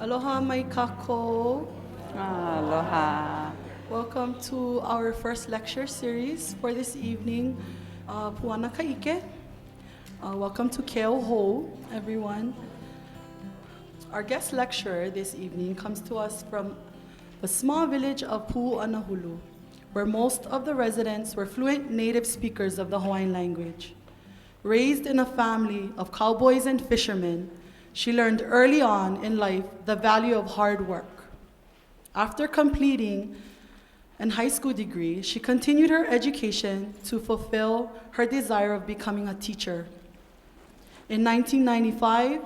Aloha mai kako. Aloha. Welcome to our first lecture series for this evening. Puana Kaike. Welcome to Keo Ho, everyone. Our guest lecturer this evening comes to us from the small village of Pu'u'anahulu, where most of the residents were fluent native speakers of the Hawaiian language. Raised in a family of cowboys and fishermen, she learned early on in life the value of hard work. After completing a high school degree, she continued her education to fulfill her desire of becoming a teacher. In 1995,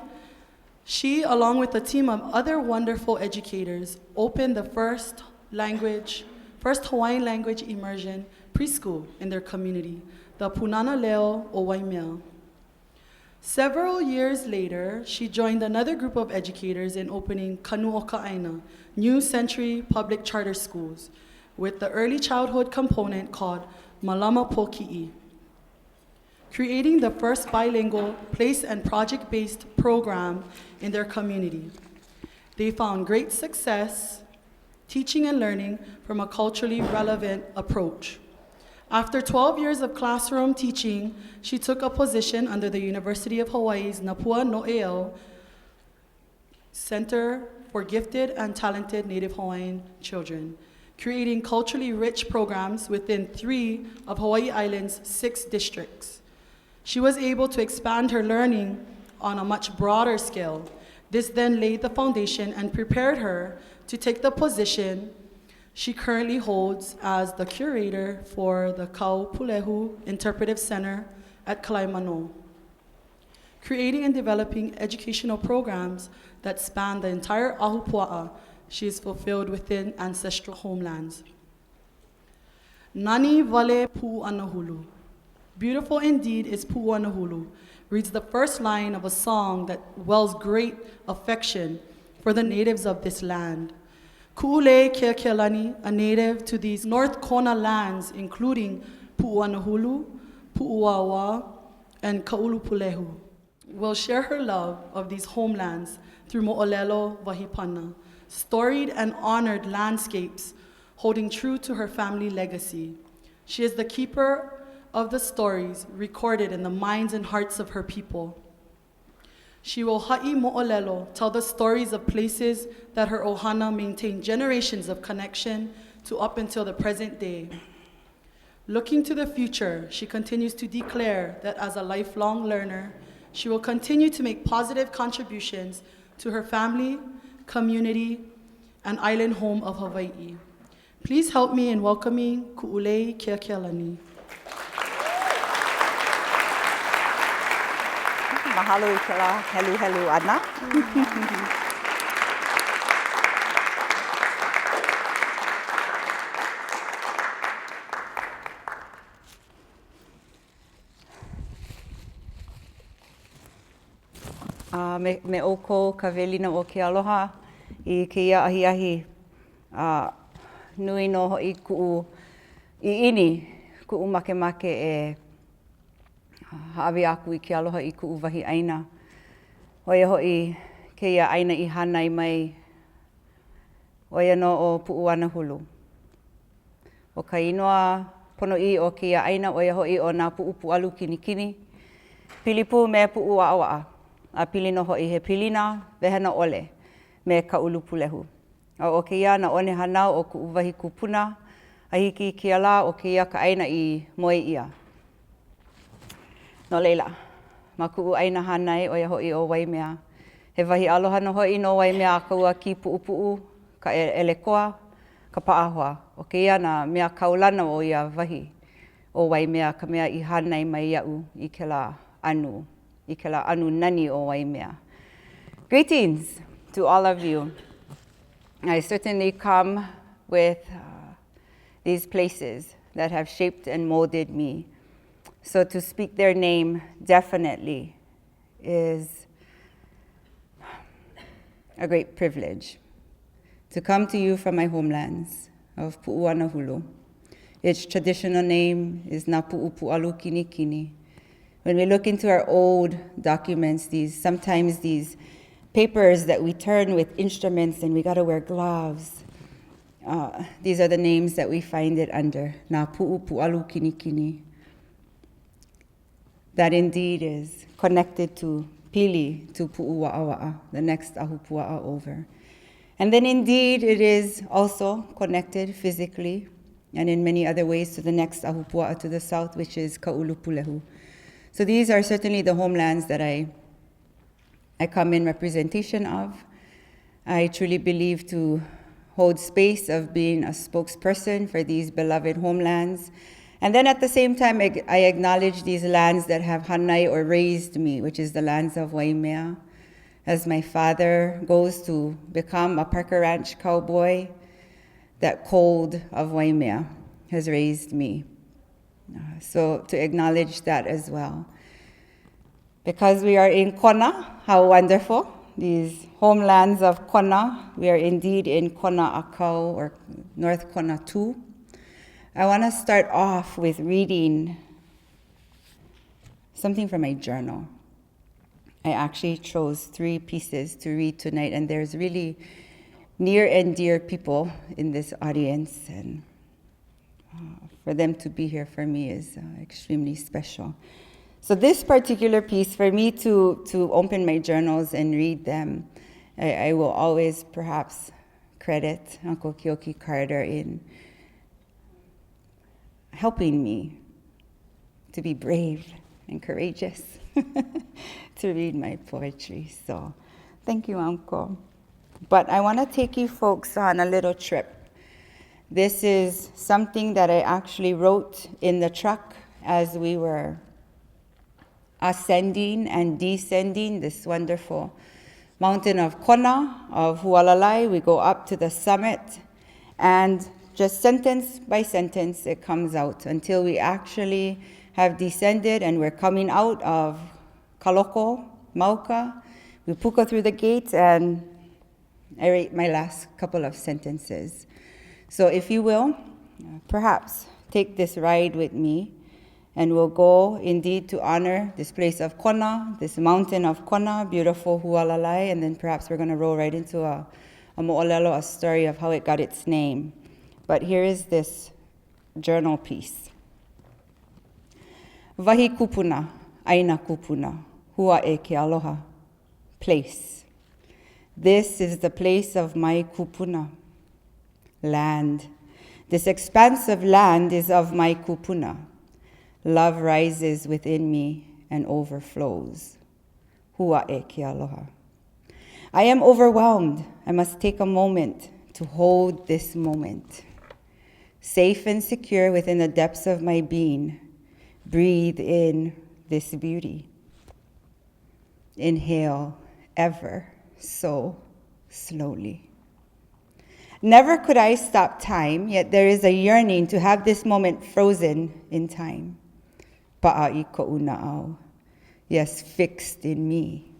she, along with a team of other wonderful educators, opened the first Hawaiian language immersion preschool in their community, the Punana Leo o Waimea. Several years later, she joined another group of educators in opening Kanu'oka'aina, New Century Public Charter Schools, with the early childhood component called Malama Poki'i, creating the first bilingual place and project-based program in their community. They found great success teaching and learning from a culturally relevant approach. After 12 years of classroom teaching, she took a position under the University of Hawaii's Napua No'eau Center for Gifted and Talented Native Hawaiian Children, creating culturally rich programs within 3 of Hawaii Island's 6 districts. She was able to expand her learning on a much broader scale. This then laid the foundation and prepared her to take the position she currently holds as the curator for the Kaupulehu Interpretive Center at Kalaimano, creating and developing educational programs that span the entire Ahupua'a she is fulfilled within ancestral homelands. Nani Vale Pu'u'anahulu. Beautiful indeed is Pu'u'anahulu, reads the first line of a song that wells great affection for the natives of this land. Ku'ule Keakealani, a native to these North Kona lands, including Pu'u'anahulu, Pu'uawa, and Ka'ulupulehu, will share her love of these homelands through Mo'olelo Wahipana, storied and honored landscapes holding true to her family legacy. She is the keeper of the stories recorded in the minds and hearts of her people. She will ha'i mo'olelo, tell the stories of places that her ohana maintained generations of connection to up until the present day. Looking to the future, she continues to declare that as a lifelong learner, she will continue to make positive contributions to her family, community, and island home of Hawaii. Please help me in welcoming Ku'ulei Keakealani. Mahalo I ka la helu ana. Me oko ka welina o ke aloha I ke ia ahi nui no hoi ku'u I ini ku'u makemake e haawi aku I ke aloha I ku'u wahi aina. Oia hoi ke ia aina I hanai mai oia no o Pu'u'anahulu. O ka inoa pono I o ke ia aina oia hoi o nā pu'u pu'alu kinikini. Pilipu me pu'u a'awa'a. A pili no hoi he pilina wehena ole me ka ulupulehu. O ke ia na one hanau o ku'u wahi kupuna a hiki ki ala o ke ia ka aina I moe ia. No leila, ma ku'u aina hanai oia hoi o Waimea. He wahi aloha no hoi no Waimea a kaua ki pu'upu'u, ka elekoa, ka pa'ahoa. O ke ia na mea kaulana o ia wahi o Waimea ka mea I hanai mai ia'u I ke la anu. I ke la anu nani o Waimea. Greetings to all of you. I certainly come with these places that have shaped and molded me. So to speak their name definitely is a great privilege. To come to you from my homelands of Pu'u'anahulu. Its traditional name is Napu'u Pu'alu Kinikini. When we look into our old documents, sometimes these papers that we turn with instruments, and we gotta wear gloves. These are the names that we find it under. Nā pu'u pu'alu kinikini. That indeed is connected to Pili, to pu'u wa'awa'a, the next ahupua'a over. And then indeed it is also connected physically and in many other ways to the next ahupua'a to the south, which is Ka'ulupulehu. So these are certainly the homelands that I come in representation of. I truly believe to hold space of being a spokesperson for these beloved homelands. And then at the same time, I acknowledge these lands that have hanai or raised me, which is the lands of Waimea. As my father goes to become a Parker Ranch cowboy, that cold of Waimea has raised me. So to acknowledge that as well. Because we are in Kona, how wonderful, these homelands of Kona. We are indeed in Kona Akau, or North Kona 2. I want to start off with reading something from my journal. I actually chose 3 pieces to read tonight, and there's really near and dear people in this audience, and for them to be here for me is extremely special. So this particular piece, for me to open my journals and read them, I will always perhaps credit Uncle Keoki Carter in helping me to be brave and courageous to read my poetry. So thank you, Uncle. But I want to take you folks on a little trip. This is something that I actually wrote in the truck as we were ascending and descending this wonderful mountain of Kona, of Hualalai. We go up to the summit, and just sentence by sentence it comes out until we actually have descended and we're coming out of Kaloko, Mauka. We puka through the gates, and I write my last couple of sentences. So if you will, perhaps take this ride with me, and we'll go indeed to honor this place of Kona, this mountain of Kona, beautiful Hualalai, and then perhaps we're going to roll right into a mo'olelo, a story of how it got its name. But here is this journal piece. Wahi kupuna, aina kupuna, hua e ke aloha, place. This is the place of my kupuna, land. This expanse of land is of my kupuna. Love rises within me and overflows. Hua e ke aloha. I am overwhelmed. I must take a moment to hold this moment. Safe and secure within the depths of my being, breathe in this beauty. Inhale ever so slowly. Never could I stop time, yet there is a yearning to have this moment frozen in time. Pa'a ko'u na'au. Yes, fixed in me.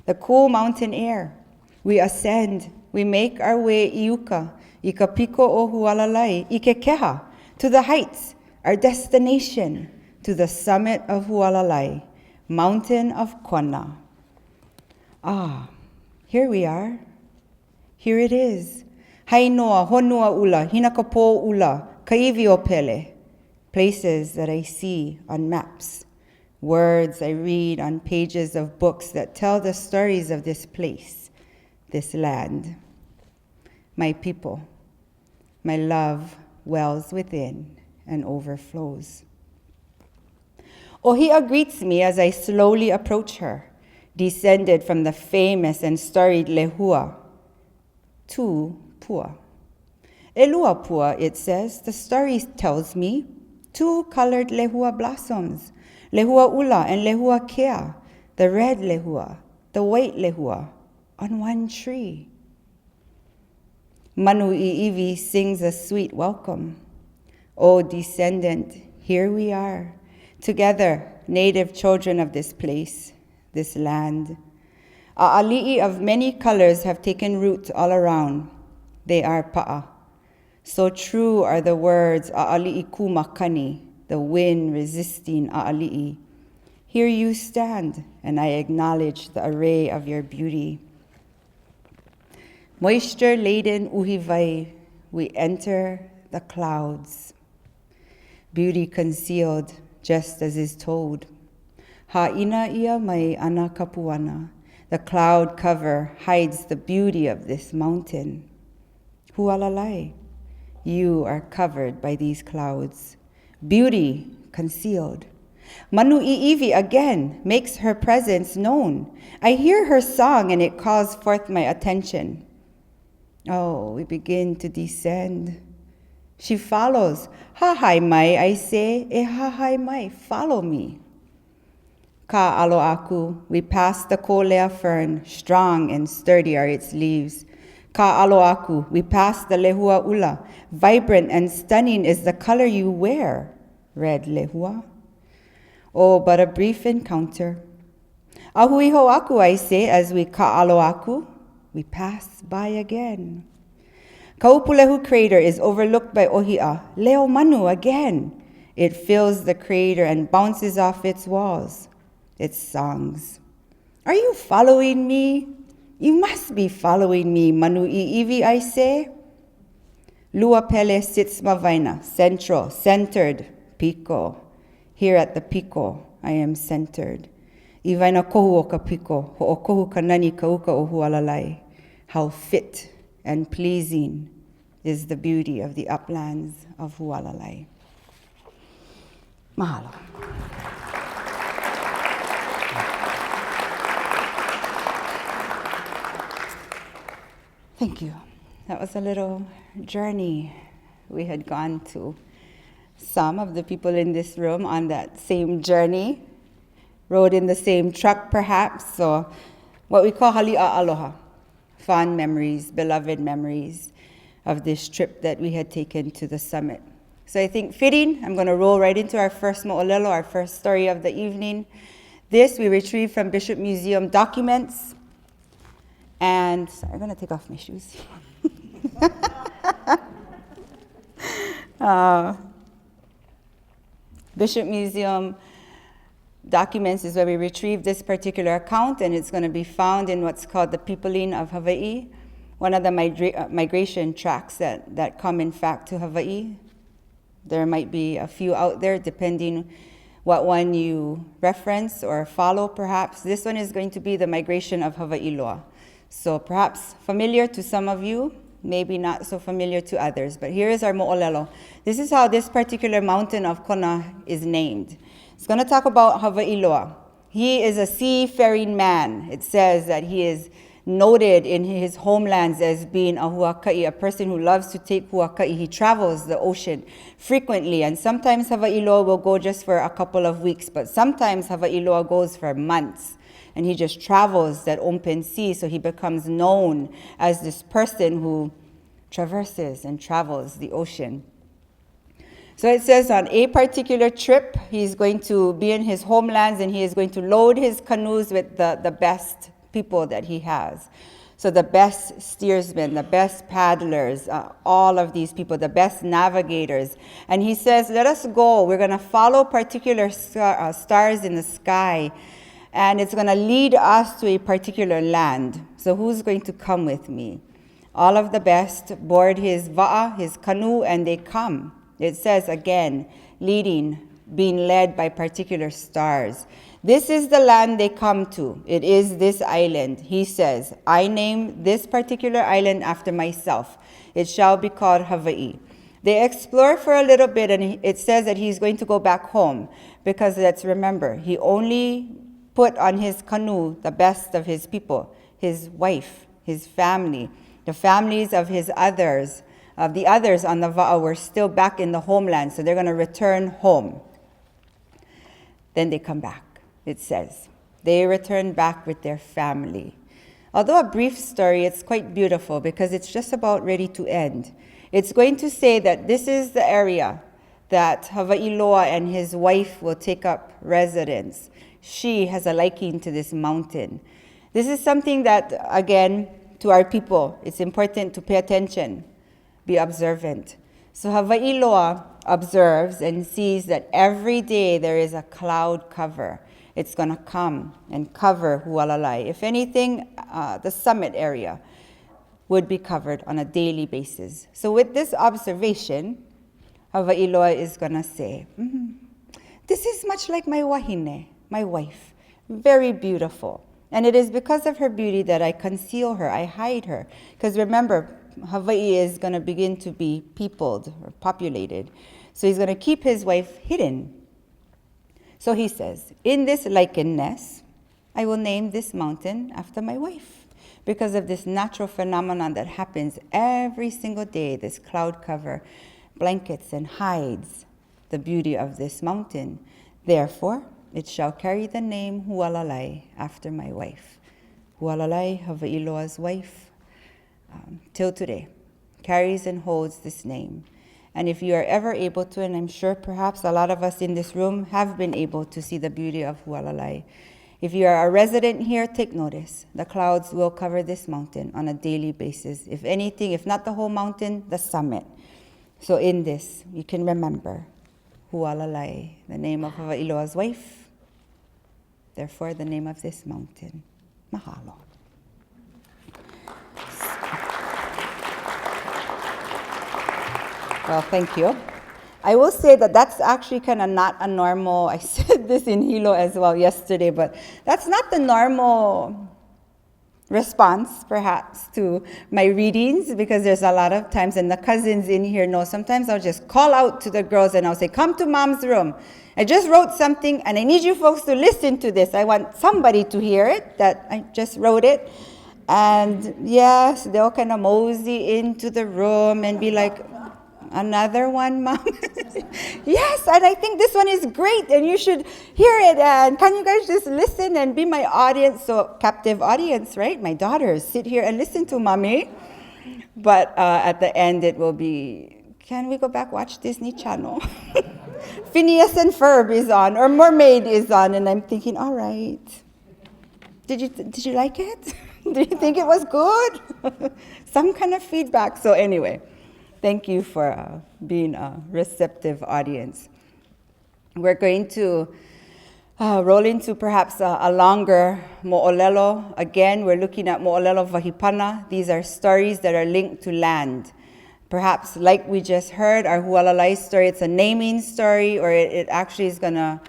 The cool mountain air. We ascend. We make our way iuka, i ka piko o Hualalai, i ke keha, to the heights, our destination, to the summit of Hualalai, mountain of Kona. Ah, here we are. Here it is. Hainoa, honua ula, hinakapo ula, kaivio pele. Places that I see on maps, words I read on pages of books that tell the stories of this place, this land. My people, my love wells within and overflows. Ohia greets me as I slowly approach her, descended from the famous and storied Lehua to Pua. Elua Pua, it says, the story tells me, 2 colored lehua blossoms, lehua ula and lehua kea, the red lehua, the white lehua, on one tree. Manu Iivi sings a sweet welcome. O descendant, here we are, together, native children of this place, this land. A'ali'i of many colors have taken root all around. They are pa'a. So true are the words a'ali'i ku makani, the wind resisting a'ali'i. Here you stand, and I acknowledge the array of your beauty. Moisture-laden uhivai, we enter the clouds. Beauty concealed, just as is told. Ha'ina ia mai ana kapuana. The cloud cover hides the beauty of this mountain. Hualalai, you are covered by these clouds. Beauty concealed. Manu Iivi again makes her presence known. I hear her song and it calls forth my attention. Oh, we begin to descend. She follows. Hahai mai, I say, e hahai mai, follow me. Ka alo aku, we pass the kolea fern, strong and sturdy are its leaves. Ka alo aku, we pass the lehua ula, vibrant and stunning is the color you wear, red lehua. Oh, but a brief encounter. Ahuiho aku, I say, as we ka alo aku, we pass by again. Kaupulehu crater is overlooked by Ohia, Leo Manu again. It fills the crater and bounces off its walls. Its songs. Are you following me? You must be following me, Manu Iivi, I say. Luapele sits Mavaina, central, centered, Pico. Here at the Pico, I am centered. Ivaina kohu o ka Pico, ho'okohu kanani kauka o hualalai. How fit and pleasing is the beauty of the uplands of Hualalai. Mahalo. Thank you. That was a little journey. We had gone to some of the people in this room on that same journey, rode in the same truck perhaps, so what we call hali'a aloha, fond memories, beloved memories of this trip that we had taken to the summit. So I think fitting, I'm going to roll right into our first mo'olelo, our first story of the evening. This we retrieved from Bishop Museum documents. And sorry, I'm going to take off my shoes. Bishop Museum documents is where we retrieved this particular account, and it's going to be found in what's called the Peopling of Hawaii, one of the migration tracks that come, in fact, to Hawaii. There might be a few out there, depending what one you reference or follow, perhaps. This one is going to be the migration of Hawaii Loa. So perhaps familiar to some of you, maybe not so familiar to others. But here is our mo'olelo. This is how this particular mountain of Kona is named. It's going to talk about Hawaii Loa. He is a seafaring man. It says that he is noted in his homelands as being a huaka'i, a person who loves to take huaka'i. He travels the ocean frequently, and sometimes Hawaii Loa will go just for a couple of weeks, but sometimes Hawaii Loa goes for months. And he just travels that open sea, so he becomes known as this person who traverses and travels the ocean. So it says on a particular trip, he's going to be in his homelands and he is going to load his canoes with the best people that he has. So the best steersmen, the best paddlers, all of these people, the best navigators. And he says, let us go. We're going to follow particular stars in the sky. And it's going to lead us to a particular land. So who's going to come with me? All of the best board his va'a, his canoe, and they come. It says again, leading, being led by particular stars. This is the land they come to. It is this island. He says, I name this particular island after myself. It shall be called Hawaii. They explore for a little bit, and it says that he's going to go back home. Because let's remember, he only put on his canoe the best of his people, his wife, his family, the families of his others, of the others on the va'a were still back in the homeland, so they're going to return home. Then they come back, it says. They return back with their family. Although a brief story, it's quite beautiful because it's just about ready to end. It's going to say that this is the area that Hawaii Loa and his wife will take up residence. She has a liking to this mountain. This is something that, again, to our people, it's important to pay attention, be observant. So Hawaii Loa observes and sees that every day there is a cloud cover. It's going to come and cover Hualalai. If anything, the summit area would be covered on a daily basis. So with this observation, Hawaiiloa is going to say, this is much like my wahine, my wife, very beautiful. And it is because of her beauty that I conceal her, I hide her. Because remember, Hawaii is going to begin to be peopled or populated. So he's going to keep his wife hidden. So he says, in this likeness, I will name this mountain after my wife, because of this natural phenomenon that happens every single day, this cloud cover, blankets and hides the beauty of this mountain. Therefore, it shall carry the name Hualalai after my wife. Hualalai, Hawaiiloa's wife, till today, carries and holds this name. And if you are ever able to, and I'm sure perhaps a lot of us in this room have been able to see the beauty of Hualalai, if you are a resident here, take notice. The clouds will cover this mountain on a daily basis. If anything, if not the whole mountain, the summit. So in this, you can remember Hualalai, the name of Hawaiiloa's wife, therefore the name of this mountain. Mahalo. Well, thank you. I will say that that's actually kind of not a normal, I said this in Hilo as well yesterday, but that's not the normal response, perhaps, to my readings, because there's a lot of times, and the cousins in here know, sometimes I'll just call out to the girls and I'll say, come to mom's room. I just wrote something and I need you folks to listen to this. I want somebody to hear it, that I just wrote it. And yes, they'll kind of mosey into the room and be like, another one, Mom? Yes, and I think this one is great and you should hear it. And can you guys just listen and be my audience? So captive audience, right? My daughters, sit here and listen to Mommy. But at the end it will be, can we go back watch Disney Channel? Phineas and Ferb is on, or Mermaid is on, and I'm thinking, all right. Did you like it? Do you think it was good? Some kind of feedback. So anyway. Thank you for being a receptive audience. We're going to roll into perhaps a longer mo'olelo. Again, we're looking at mo'olelo vahipana. These are stories that are linked to land. Perhaps like we just heard, our Hualalai story, it's a naming story, or it actually is going to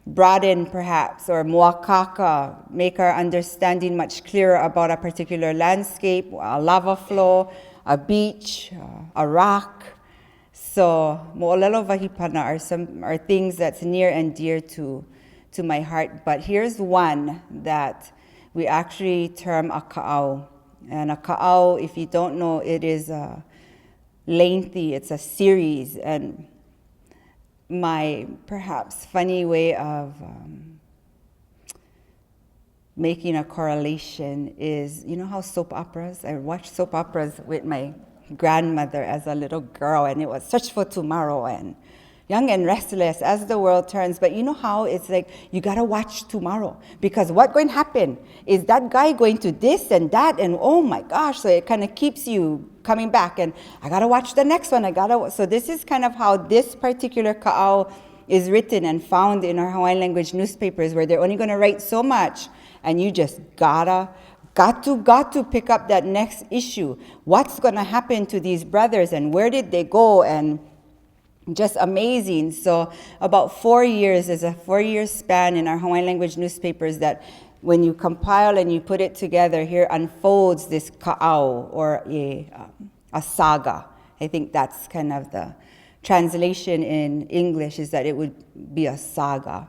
broaden perhaps, or muakaka, make our understanding much clearer about a particular landscape, a lava flow, a beach, a rock. So mo'olelo vahipana are things that's near and dear to my heart. But here's one that we actually term a ka'au. And a ka'au, if you don't know, it is lengthy. It's a series. And my perhaps funny way of making a correlation is, you know how soap operas, I watched soap operas with my grandmother as a little girl, and it was Search for Tomorrow and Young and Restless, As the World Turns. But you know how it's like, you gotta watch tomorrow, because what's going to happen is that guy going to this and that, and oh my gosh, so it kind of keeps you coming back, and I gotta watch the next one, so this is kind of how this particular ka'au is written and found in our Hawaiian language newspapers, where they're only gonna write so much, and you just got to pick up that next issue. What's going to happen to these brothers, and where did they go? And just amazing. So about 4 years is a 4-year span in our Hawaiian language newspapers that when you compile and you put it together, here unfolds this ka'au, or a saga. I think that's kind of the translation in English, is that it would be a saga.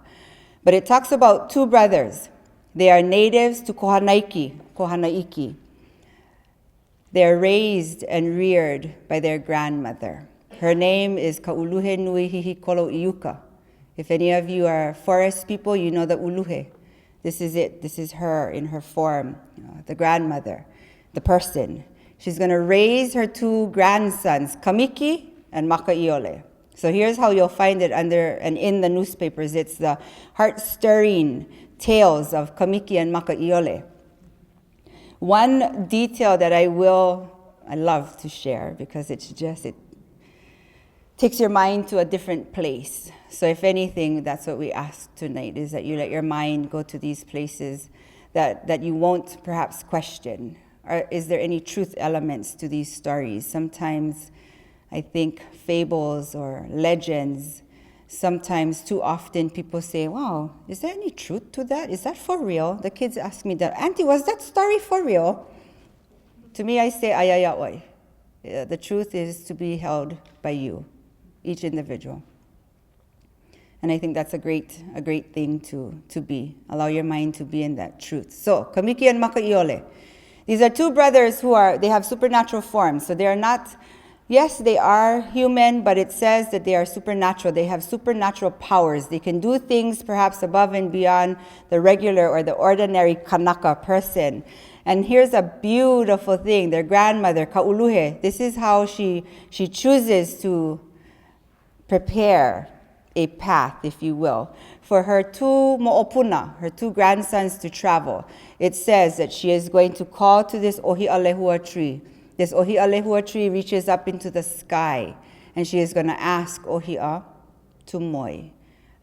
But it talks about 2 brothers. They are natives to Kohanaiki. They are raised and reared by their grandmother. Her name is Kauluhe Nui Hihikolo Iuka. If any of you are forest people, you know the uluhe. This is it. This is her in her form, the grandmother, the person. She's going to raise her 2 grandsons, Kamiki and Makaiole. So here's how you'll find it under and in the newspapers. It's the heart-stirring tales of Kamiki and Makaiole. One detail that I love to share, because it takes your mind to a different place. So if anything, that's what we ask tonight, is that you let your mind go to these places that you won't perhaps question. Or is there any truth elements to these stories? Sometimes I think fables or legends, sometimes too often people say, wow, is there any truth to that? Is that for real? The kids ask me that, Auntie, was that story for real? To me, I say, ayaya oi. The truth is to be held by you, each individual. And I think that's a great thing to be. Allow your mind to be in that truth. So, Kamiki and Makaiole. These are two brothers they have supernatural forms. So they are not, yes, they are human, but it says that they are supernatural. They have supernatural powers. They can do things perhaps above and beyond the regular or the ordinary Kanaka person. And here's a beautiful thing. Their grandmother, Kauluhe, this is how she chooses to prepare a path, if you will, for her two mo'opuna, her two grandsons to travel. It says that she is going to call to this Ohi'alehua tree. This Ohi'alehua tree reaches up into the sky, and she is going to ask Ohi'a to moi,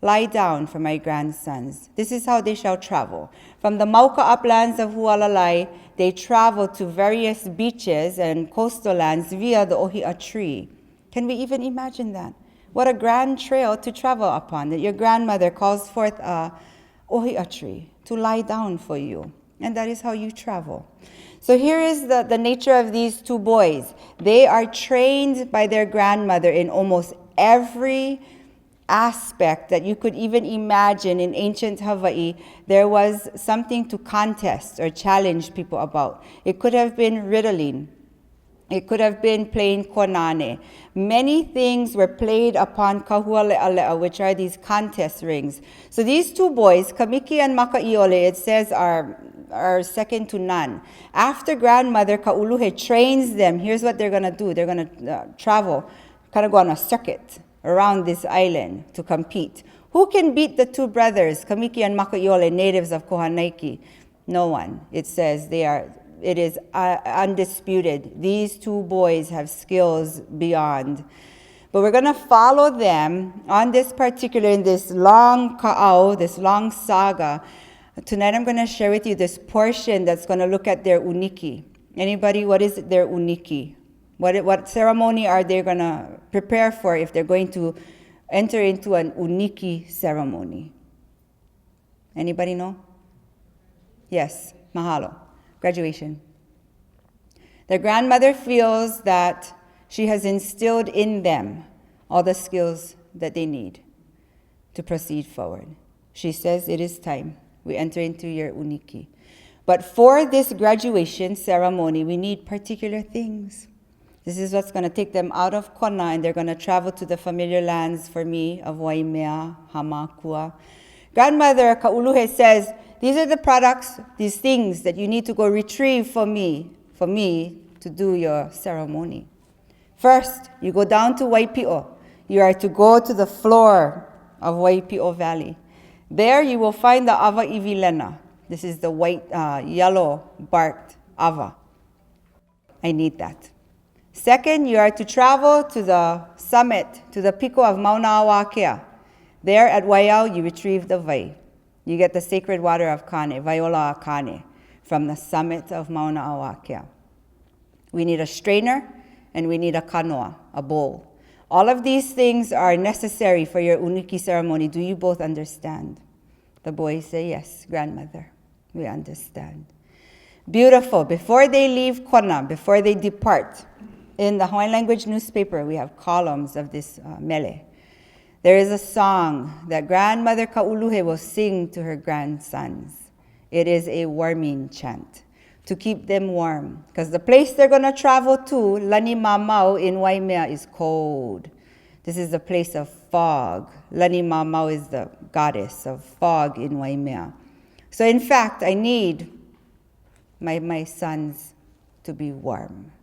lie down for my grandsons. This is how they shall travel. From the Mauka uplands of Hualalai, they travel to various beaches and coastal lands via the Ohi'a tree. Can we even imagine that? What a grand trail to travel upon, that your grandmother calls forth a Ohi'a tree to lie down for you. And that is how you travel. So here is the nature of these two boys. They are trained by their grandmother in almost every aspect that you could even imagine. In ancient Hawaii, there was something to contest or challenge people about. It could have been riddling. It could have been playing konane. Many things were played upon kahuale'ale'a, which are these contest rings. So these two boys, Kamiki and Makaiole, it says are second to none. After grandmother Kauluhe trains them, here's what they're going to do. They're going to travel, kind of go on a circuit around this island to compete. Who can beat the two brothers, Kamiki and Makaiole, natives of Kohanaiki? No one. It says it is undisputed. These two boys have skills beyond. But we're going to follow them on this particular, in this long ka'au, this long saga. Tonight I'm going to share with you this portion that's going to look at their uniki. Anybody, what is their uniki? What ceremony are they going to prepare for if they're going to enter into an uniki ceremony? Anybody know? Yes, mahalo. Graduation. Their grandmother feels that she has instilled in them all the skills that they need to proceed forward. She says, it is time. We enter into your uniki. But for this graduation ceremony, we need particular things. This is what's going to take them out of Kona, and they're going to travel to the familiar lands for me of Waimea, Hamakua. Grandmother Kauluhe says, these are the products, these things that you need to go retrieve for me to do your ceremony. First, you go down to Waipi'o. You are to go to the floor of Waipi'o Valley. There you will find the Ava Ivilena. This is the white, yellow barked Ava. I need that. Second, you are to travel to the summit, to the Pico of Mauna Awakea. There at Waiau, you retrieve the vai. You get the sacred water of Kane, Vaiola Kane, from the summit of Mauna Awakea. We need a strainer, and we need a kanoa, a bowl. All of these things are necessary for your uniki ceremony. Do you both understand? The boys say, yes, grandmother, we understand. Beautiful. Before they leave Kona, before they depart, in the Hawaiian language newspaper, we have columns of this mele. There is a song that grandmother Kauluhe will sing to her grandsons. It is a warming chant to keep them warm. Because the place they're going to travel to, Lani Mamau in Waimea, is cold. This is the place of fog. Lani Mamau is the goddess of fog in Waimea. So in fact, I need my sons to be warm.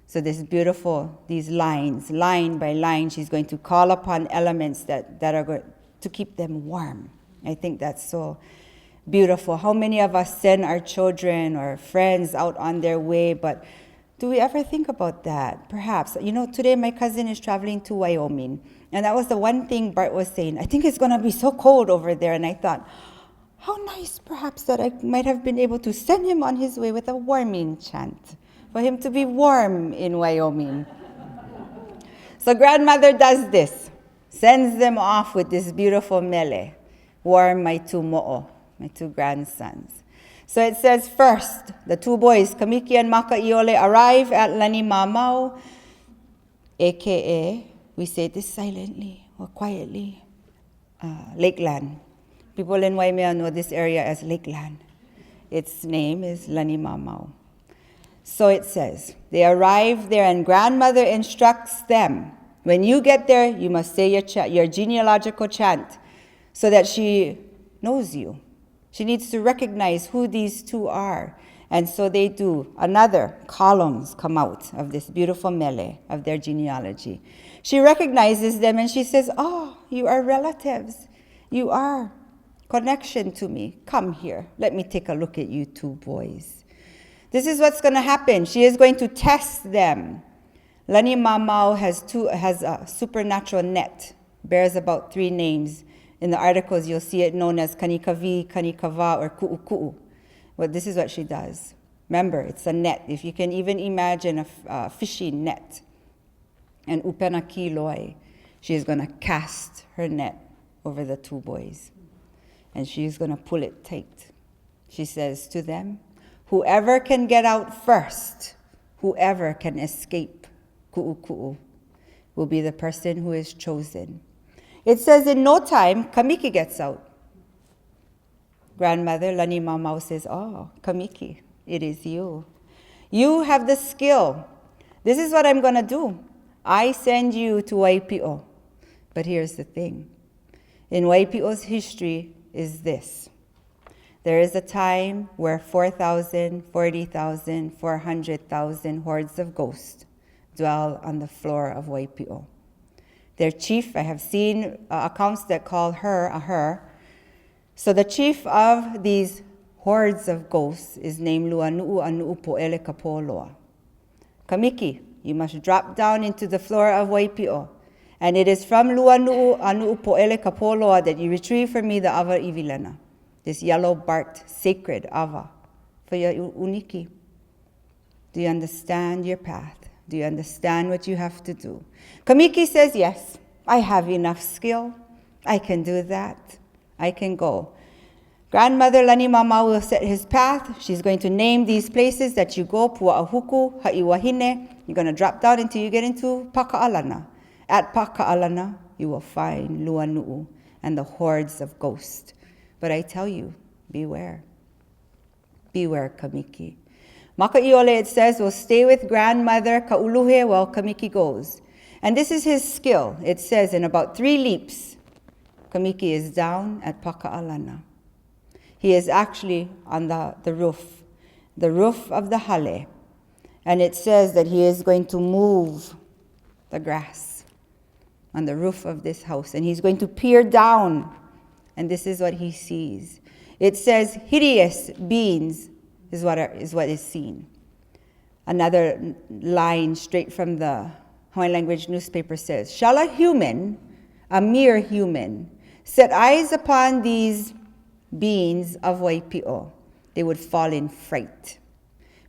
So this beautiful, these lines, line by line, she's going to call upon elements that are going to keep them warm. I think that's so beautiful. How many of us send our children or friends out on their way, but do we ever think about that? Perhaps. You know, today my cousin is traveling to Wyoming, And that was the one thing Bart was saying. I think it's going to be so cold over there. And I thought, how nice perhaps that I might have been able to send him on his way with a warming chant, for him to be warm in Wyoming. So grandmother does this, sends them off with this beautiful mele, warm my two mo'o, my two grandsons. So it says first, the two boys, Kamiki and Makaiole, arrive at Lani Mamau, aka, we say this silently or quietly, Lakeland. People in Waimea know this area as Lakeland. Its name is Lani Mamau. So it says, they arrive there and grandmother instructs them, when you get there, you must say your genealogical chant so that she knows you. She needs to recognize who these two are. And so they do. Another columns come out of this beautiful mele of their genealogy. She recognizes them and she says, oh, you are relatives. You are connection to me. Come here. Let me take a look at you two boys. This is what's going to happen. She is going to test them. Lani Mamau has a supernatural net, bears about 3 names. In the articles, you'll see it known as Kanikavi, Kanikava, or Ku'uku'u. Well, this is what she does. Remember, it's a net. If you can even imagine a fishing net. And Upenaki Loi, she is going to cast her net over the two boys. And she's going to pull it tight. She says to them, whoever can get out first, whoever can escape, Ku'uku'u, will be the person who is chosen. It says in no time, Kamiki gets out. Grandmother Lani Mamau says, oh, Kamiki, it is you. You have the skill. This is what I'm going to do. I send you to Waipio. But here's the thing. In Waipio's history is this. There is a time where 4,000, 40,000, 400,000 hordes of ghosts dwell on the floor of Waipio. Their chief, I have seen accounts that call her a her. So the chief of these hordes of ghosts is named Luanu'u Anu'u Po'ele Kapoloa. Kamiki, you must drop down into the floor of Waipio. And it is from Luanu'u Anu'u Po'ele Kapoloa that you retrieve for me the Ava Ivilana, this yellow-barked sacred Ava for your uniki. Do you understand your path? Do you understand what you have to do? Kamiki says, yes, I have enough skill. I can do that. I can go. Grandmother Lani Mamau will set his path. She's going to name these places that you go, Pua'ahuku, Ha'iwahine. You're going to drop down until you get into Paka'alana. At Paka'alana, you will find Luanu'u and the hordes of ghosts. But I tell you, beware. Beware, Kamiki. Makaiole, it says, will stay with grandmother Ka'uluhe while Kamiki goes. And this is his skill. It says in about 3 leaps, Kamiki is down at Paka'alana. He is actually on the roof of the hale. And it says that he is going to move the grass on the roof of this house. And he's going to peer down. And this is what he sees. It says, hideous beings is what is seen. Another line straight from the Hawaiian language newspaper says, shall a human, a mere human, set eyes upon these beings of Waipio, they would fall in fright.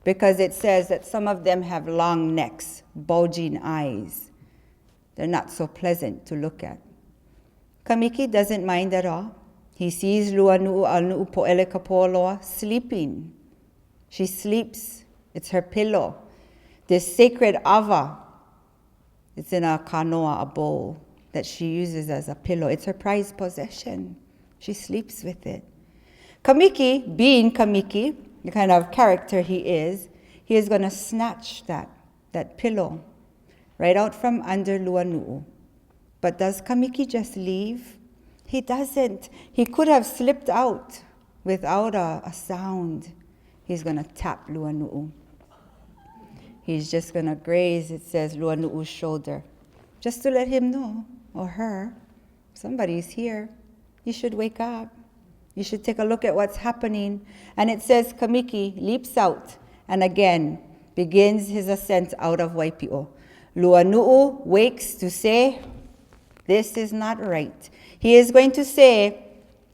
Because it says that some of them have long necks, bulging eyes. They're not so pleasant to look at. Kamiki doesn't mind at all. He sees Luanu'u Anu'u Po'ele Kapoloa sleeping. She sleeps. It's her pillow. This sacred Ava, it's in a kanoa, a bowl, that she uses as a pillow. It's her prized possession. She sleeps with it. Kamiki, being Kamiki, the kind of character he is going to snatch that pillow right out from under Luanu'u. But does Kamiki just leave? He doesn't. He could have slipped out without a sound. He's going to tap Luanu'u. He's just going to graze, it says, Luanu'u's shoulder, just to let him know, or her, somebody's here. You should wake up. You should take a look at what's happening. And it says Kamiki leaps out and again begins his ascent out of Waipio. Luanu'u wakes to say, This is not right. He is going to say,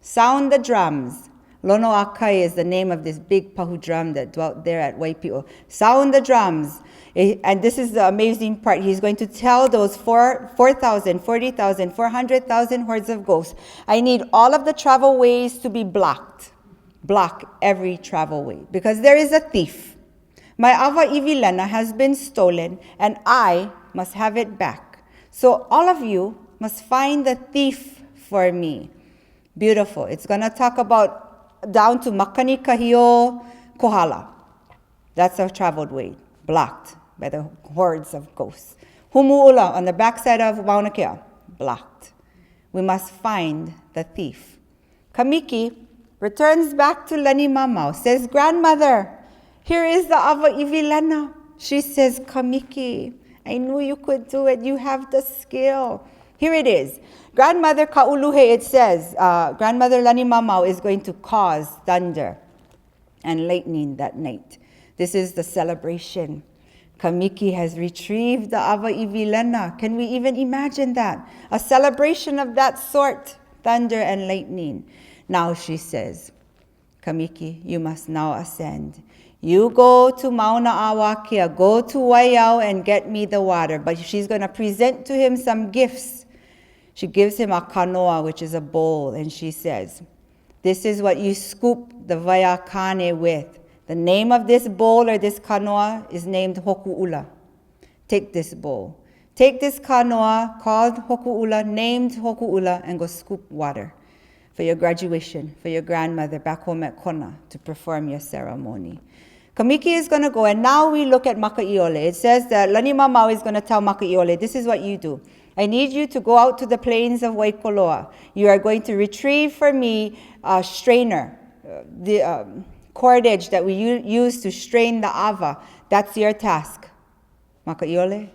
sound the drums. Lono Akai is the name of this big pahu drum that dwelt there at Waipio. Sound the drums. And this is the amazing part. He's going to tell those 4,000, 40,000, 400,000 hordes of ghosts, I need all of the travel ways to be blocked. Block every travel way. Because there is a thief. My Ava Ivilena has been stolen, and I must have it back. So all of you must find the thief for me. Beautiful. It's going to talk about down to Makani Kahio Kohala. That's our traveled way. Blocked by the hordes of ghosts. Humu'ula on the backside of Mauna Kea. Blocked. We must find the thief. Kamiki returns back to Lani Mamau. Says, grandmother, here is the Ava Ivilena. She says, Kamiki, I knew you could do it. You have the skill. Here it is. Grandmother Kauluhe, it says, Grandmother Lani Mamau is going to cause thunder and lightning that night. This is the celebration. Kamiki has retrieved the Ava Ivilena. Can we even imagine that? A celebration of that sort, thunder and lightning. Now she says, Kamiki, you must now ascend. You go to Mauna Awakia, go to Waiau and get me the water. But she's going to present to him some gifts. She gives him a kanoa, which is a bowl, and she says, this is what you scoop the vayakane with. The name of this bowl or this kanoa is named Hoku'ula. Take this bowl. Take this kanoa called Hoku'ula, named Hoku'ula, and go scoop water for your graduation, for your grandmother back home at Kona to perform your ceremony. Kamiki is going to go, and now we look at Makaiole. It says that Lani Mamau is going to tell Makaiole, this is what you do. I need you to go out to the plains of Waikoloa. You are going to retrieve for me a strainer, the cordage that we use to strain the ava. That's your task. Makaiole,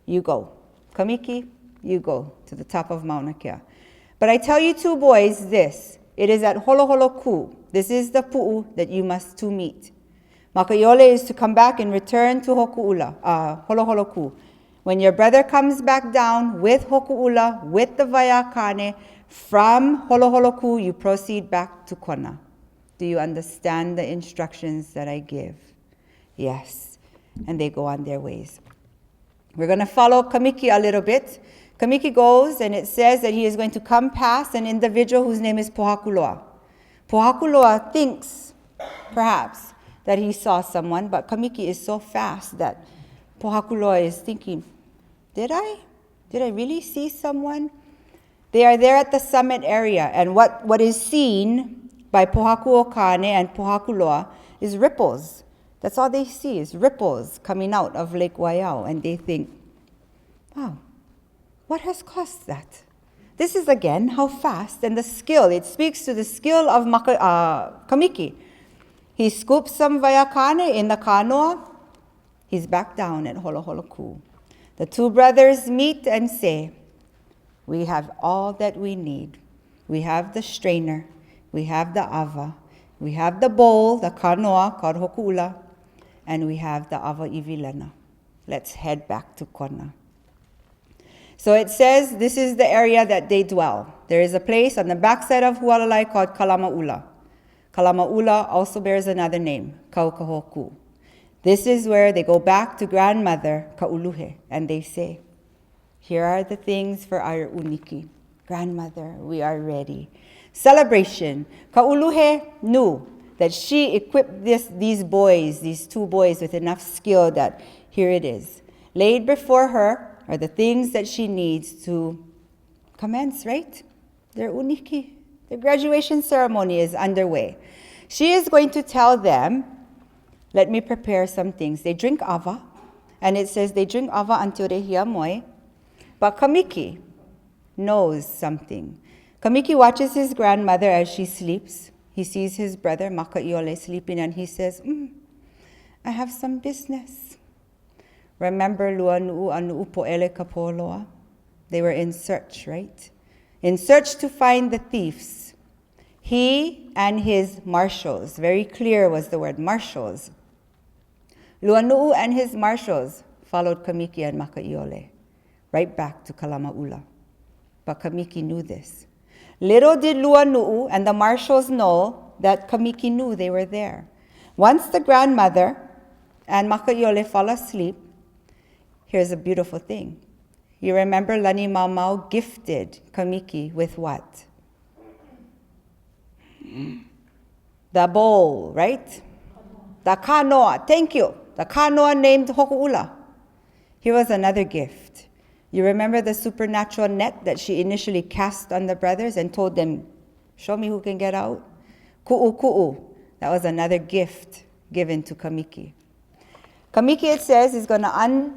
you go. Kamiki, you go to the top of Mauna Kea. But I tell you two boys this. It is at Holoholoku. This is the pu'u that you must two meet. Makaiole is to come back and return to Holoholoku. When your brother comes back down with Hoku'ula, with the Vayakane, from Holoholoku, you proceed back to Kona. Do you understand the instructions that I give? Yes. And they go on their ways. We're going to follow Kamiki a little bit. Kamiki goes, and it says that he is going to come past an individual whose name is Pohakuloa. Pohakuloa thinks, perhaps, that he saw someone, but Kamiki is so fast that Pohakuloa is thinking, Did I really see someone? They are there at the summit area, and what is seen by Pohakuokane and Pohakuloa is ripples. That's all they see is ripples coming out of Lake Waiau, and they think, wow, what has caused that? This is again how fast and the skill. It speaks to the skill of Kamiki. He scoops some Vayakane in the kanoa. He's back down at Holoholoku. The two brothers meet and say, we have all that we need. We have the strainer. We have the ava. We have the bowl, the kanoa called Hoku'ula. And we have the Ava Ivilena. Let's head back to Kona. So it says this is the area that they dwell. There is a place on the backside of Hualalai called Kalama'ula. Kalama'ula also bears another name, Kaukahoku. This is where they go back to grandmother Kauluhe, and they say, here are the things for our uniki. Grandmother, we are ready. Celebration. Kauluhe knew that she equipped these two boys with enough skill that here it is. Laid before her are the things that she needs to commence, right? Their uniki. The graduation ceremony is underway. She is going to tell them, let me prepare some things. They drink ava, and it says they drink ava until they hear moi. But Kamiki knows something. Kamiki watches his grandmother as she sleeps. He sees his brother Makaiole sleeping, and he says, I have some business. Remember Luanu'u Anu'u Po'ele Kapoloa? They were in search, right? In search to find the thieves. He and his marshals, very clear was the word marshals. Luanu'u and his marshals followed Kamiki and Makaiole right back to Kalama'ula. but Kamiki knew this. Little did Luanu'u and the marshals know that Kamiki knew they were there. Once the grandmother and Makaiole fall asleep, here's a beautiful thing. You remember Lani Mau gifted Kamiki with what? The bowl, right? The kanoa, thank you. The kanoa named Hoku'ula. Here was another gift. You remember the supernatural net that she initially cast on the brothers and told them, show me who can get out? Ku'u. That was another gift given to Kamiki. Kamiki, it says, is going to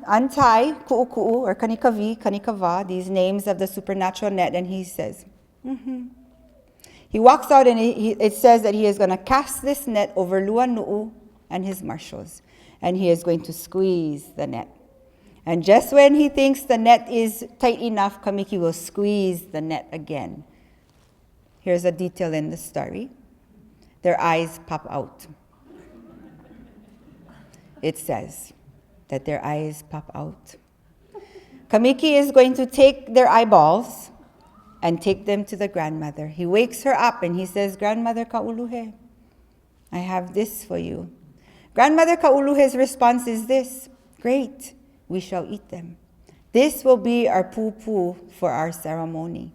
untie Ku'u or Kanikavi, Kanikava, these names of the supernatural net, and he says, He walks out and it says that he is going to cast this net over Luanu'u and his marshals, and he is going to squeeze the net. And just when he thinks the net is tight enough, Kamiki will squeeze the net again. Here's a detail in the story. Their eyes pop out. It says that their eyes pop out. Kamiki is going to take their eyeballs and take them to the grandmother. He wakes her up and he says, Grandmother Kauluhe, I have this for you. Grandmother Kauluhe's response is this, great, we shall eat them. This will be our pupu for our ceremony.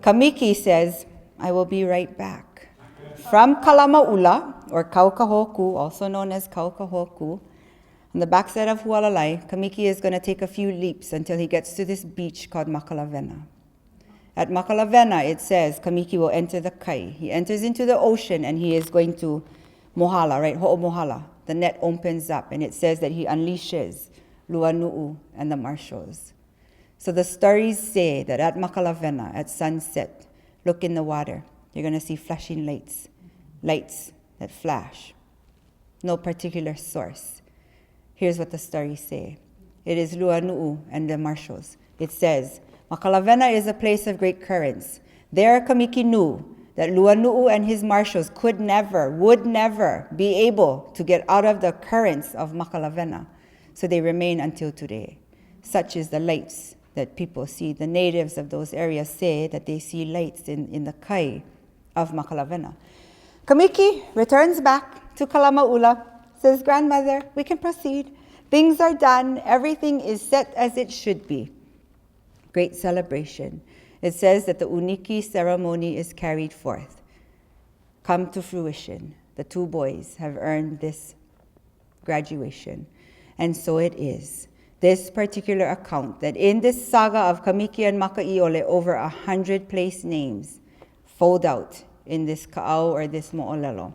Kamiki says, I will be right back. From Kalamaula, or Kaukahoku, also known as Kaukahoku, on the backside of Hualalai, Kamiki is going to take a few leaps until he gets to this beach called Makalavena. At Makalavena, it says Kamiki will enter the kai. He enters into the ocean and he is going to mohala, right? Ho'omohala. The net opens up and it says that he unleashes Luanu'u and the marshals. So the stories say that at Makalavena, at sunset, look in the water. You're going to see flashing lights that flash. No particular source. Here's what the stories say. It is Luanu'u and the marshals. It says, Makalavena is a place of great currents. There Kamiki knew that Luanu'u and his marshals would never be able to get out of the currents of Makalavena. So they remain until today. Such is the lights that people see. The natives of those areas say that they see lights in the kai of Makalavena. Kamiki returns back to Kalamaula, says, Grandmother, we can proceed. Things are done. Everything is set as it should be. Great celebration. It says that the Uniki ceremony is carried forth. Come to fruition. The two boys have earned this graduation. And so it is. This particular account, that in this saga of Kamiki and Makaiole, over 100 place names fold out in this ka'au or this mo'olelo.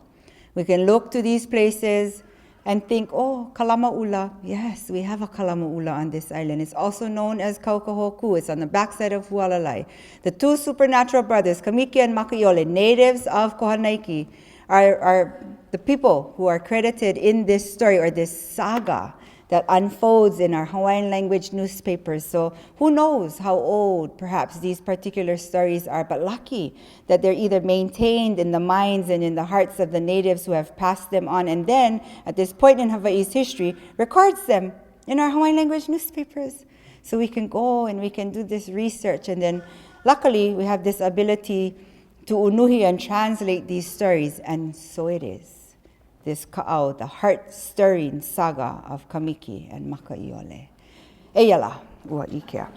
We can look to these places and think, oh, Kalamaula. Yes, we have a Kalamaula on this island. It's also known as Kaukahoku. It's on the backside of Hualalai. The two supernatural brothers, Kamiki and Makaiole, natives of Kohanaiki, are the people who are credited in this story or this saga that unfolds in our Hawaiian language newspapers. So who knows how old perhaps these particular stories are, but lucky that they're either maintained in the minds and in the hearts of the natives who have passed them on, and then at this point in Hawaii's history, records them in our Hawaiian language newspapers. So we can go and we can do this research, and then luckily we have this ability to unuhi and translate these stories, and so it is. This ka'au, the heart-stirring saga of Kamiki and Makaiole. Eyala, ua ikea.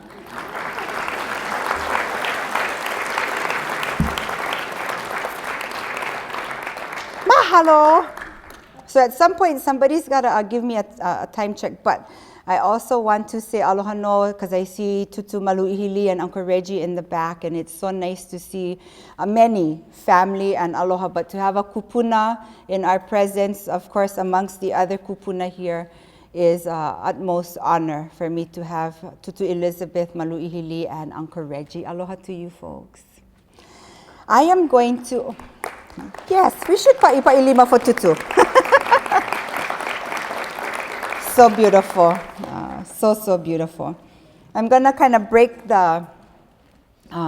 Mahalo! So at some point, somebody's got to give me a time check, but I also want to say aloha no, because I see Tutu Maluihili and Uncle Reggie in the back, and it's so nice to see many family and aloha, but to have a kupuna in our presence, of course, amongst the other kupuna here, is utmost honor for me to have Tutu Elizabeth Maluihili and Uncle Reggie. Aloha to you folks. I am going to, yes, we should ipailima for Tutu. So beautiful, so beautiful. I'm gonna kind of break the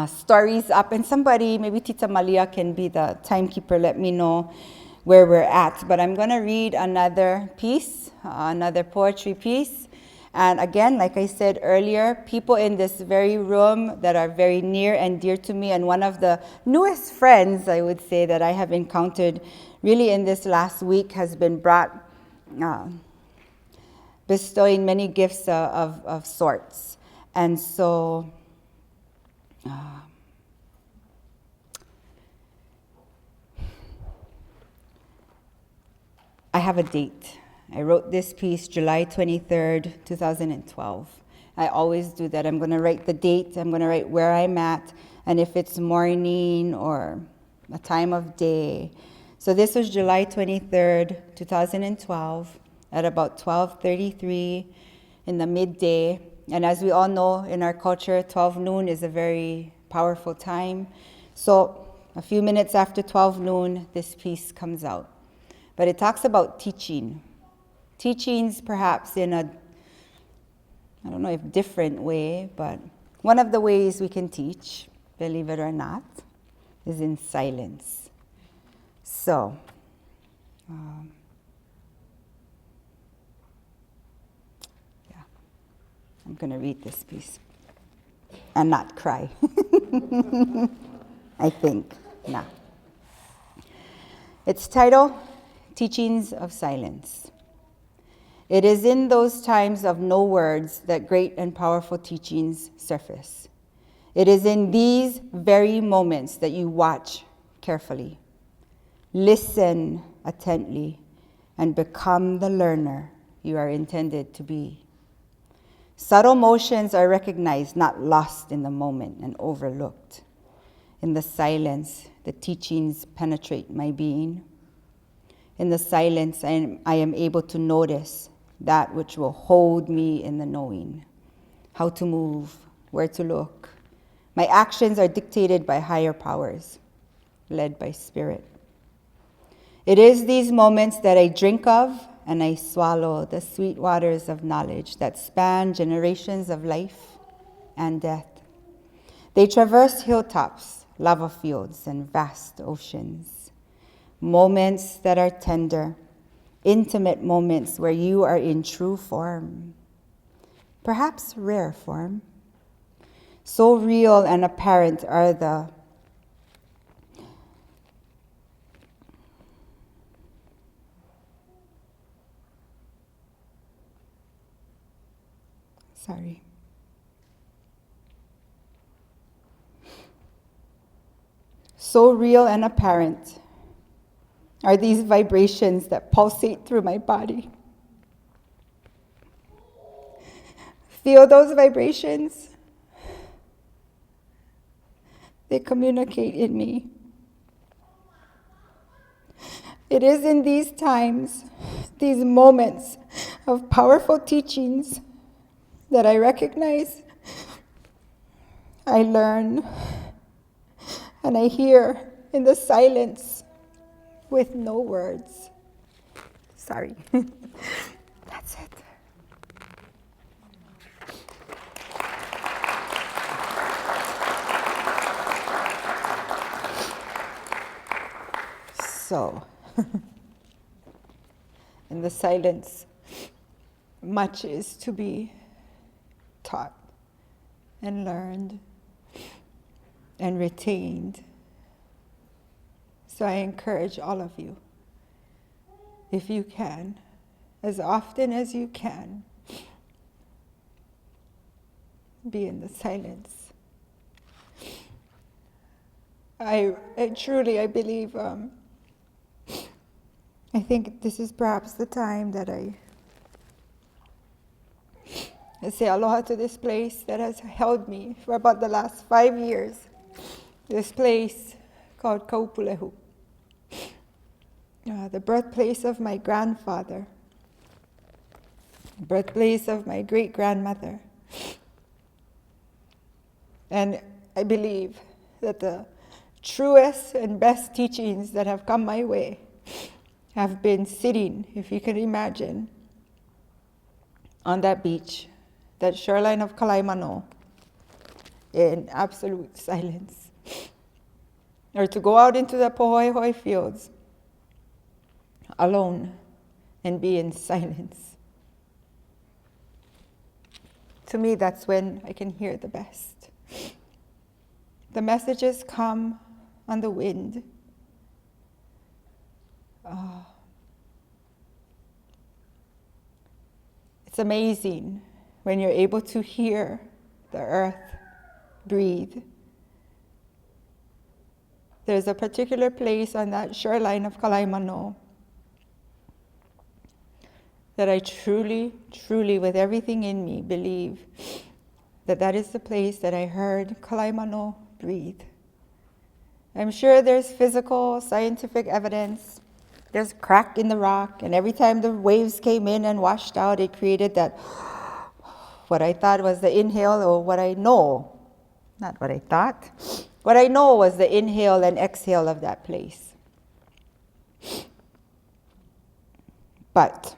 stories up, and somebody, maybe Tita Malia can be the timekeeper, let me know where we're at. But I'm gonna read another piece, another poetry piece, And again, like I said earlier, people in this very room that are very near and dear to me, and one of the newest friends, I would say, that I have encountered really in this last week has been brought, bestowing many gifts of sorts. And so, I have a date. I wrote this piece July 23rd, 2012. I always do that. I'm going to write the date, I'm going to write where I'm at, and if it's morning or a time of day. So this was July 23rd, 2012, at about 12:33 in the midday. And as we all know in our culture, 12 noon is a very powerful time. So a few minutes after 12 noon, this piece comes out. But it talks about teaching. Teachings perhaps in a, I don't know if different way, but one of the ways we can teach, believe it or not, is in silence. So, yeah, I'm going to read this piece and not cry. I think, nah. Its title, Teachings of Silence. It is in those times of no words that great and powerful teachings surface. It is in these very moments that you watch carefully, listen attentively, and become the learner you are intended to be. Subtle motions are recognized, not lost in the moment and overlooked. In the silence, the teachings penetrate my being. In the silence, I am able to notice that which will hold me in the knowing, how to move, where to look. My actions are dictated by higher powers, led by spirit. It is these moments that I drink of and I swallow the sweet waters of knowledge that span generations of life and death. They traverse hilltops, lava fields, and vast oceans. Moments that are tender, intimate moments where you are in true form, perhaps rare form. So real and apparent are the So real and apparent are these vibrations that pulsate through my body. Feel those vibrations. They communicate in me. It is in these times, these moments of powerful teachings that I recognize, I learn, and I hear in the silence with no words. Sorry. That's it. So, in the silence, much is to be taught and learned and retained. So I encourage all of you, if you can, as often as you can, be in the silence. I truly believe, I think this is perhaps the time that I say aloha to this place that has held me for about the last 5 years. This place called Kaupulehu, the birthplace of my grandfather, birthplace of my great-grandmother. And I believe that the truest and best teachings that have come my way have been sitting, if you can imagine, on that beach, that shoreline of Kalaimano, in absolute silence. Or to go out into the Pohoihoi fields alone and be in silence. to me, that's when I can hear the best. The messages come on the wind. It's amazing when you're able to hear the earth breathe. There's a particular place on that shoreline of Kalaimano that I truly, truly, with everything in me, believe that that is the place that I heard Kalaimano breathe. I'm sure there's physical, scientific evidence. There's a crack in the rock, and every time the waves came in and washed out, it created that, what I thought was the inhale, or what I know, not what I thought, what I know was the inhale and exhale of that place. But,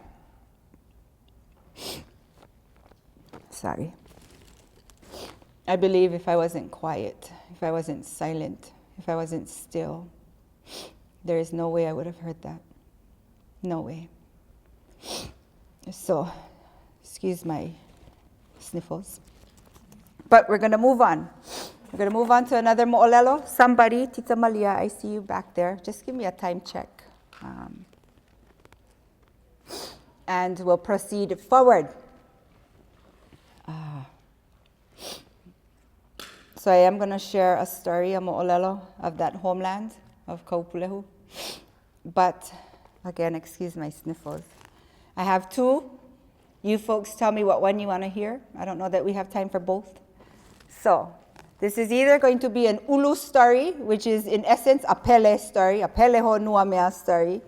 sorry, I believe if I wasn't quiet, if I wasn't silent, if I wasn't still, there is no way I would have heard that. No way. So, excuse my sniffles. But we're going to move on. We're going to move on to another mo'olelo. Somebody, Tita Malia, I see you back there. Just give me a time check. And we'll proceed forward. So I am going to share a story, a mo'olelo, of that homeland of Kaupulehu. But, again, excuse my sniffles. I have two. You folks tell me what one you want to hear. I don't know that we have time for both. So, this is either going to be an ulu story, which is in essence a Pele story, a Pele ho Nuamea story,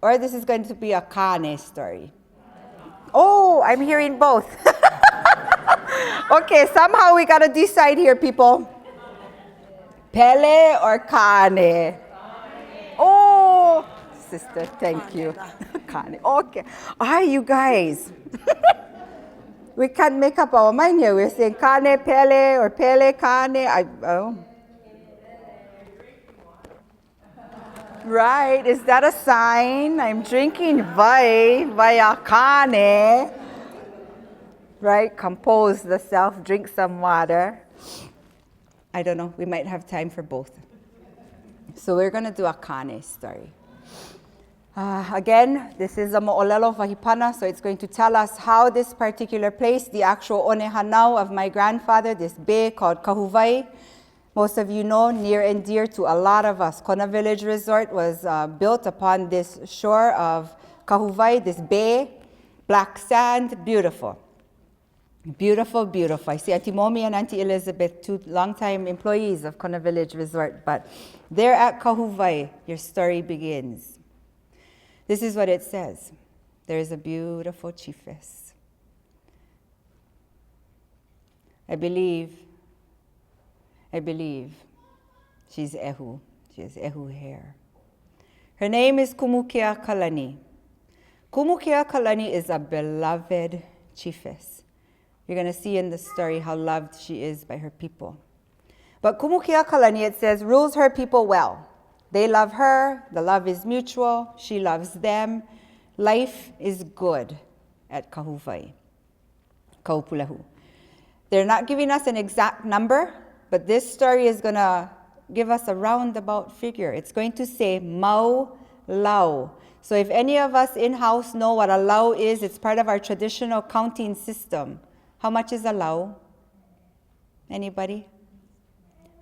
or this is going to be a Kane story. Oh, I'm hearing both. Okay, somehow we got to decide here, people. Pele or Kane? Oh, sister, thank you. Kane. Okay. Hi, you guys. We can't make up our mind here. We're saying Kane, Pele, or Pele, Kane. Right, is that a sign? I'm drinking via Kane. Right, compose the self, drink some water. I don't know, we might have time for both. So we're going to do a Kane story. Again, this is a mo'olelo vahipana, so it's going to tell us how this particular place, the actual onehanau of my grandfather, this bay called Kahuvai, most of you know, near and dear to a lot of us. Kona Village Resort was built upon this shore of Kahuvai, this bay, black sand, beautiful. Beautiful, beautiful. I see Auntie Momi and Auntie Elizabeth, two longtime employees of Kona Village Resort, but there at Kahuvai, your story begins. This is what it says. There is a beautiful chiefess. I believe she's Ehu. She has Ehu hair. Her name is Kumukia Kalani. Kumukia Kalani is a beloved chiefess. You're going to see in the story how loved she is by her people. But Kumukia Kalani, it says, rules her people well. They love her, the love is mutual, she loves them. Life is good at Kahuvai, Kaupulehu. They're not giving us an exact number, but this story is going to give us a roundabout figure. It's going to say mau lau. So if any of us in-house know what a lau is, it's part of our traditional counting system. How much is a lau? Anybody?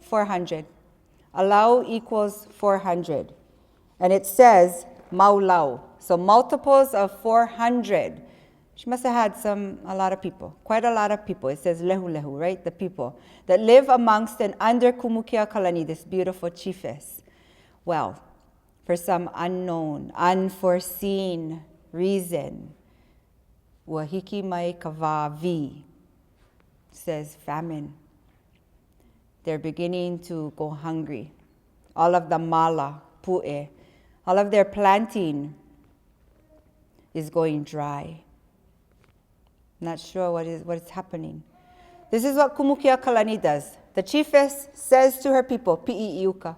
400. A lau equals 400. And it says mau lau. So multiples of 400. She must have had a lot of people, quite a lot of people. It says lehu lehu, right? The people that live amongst and under Kumukia Kalani, this beautiful chiefess. Well, for some unknown, unforeseen reason, wahiki mai kavavi, says famine. They're beginning to go hungry. All of the mala, pu'e, all of their planting is going dry. Not sure what is happening. This is what Kumukia Kalani does. The chiefess says to her people, pi'i iuka,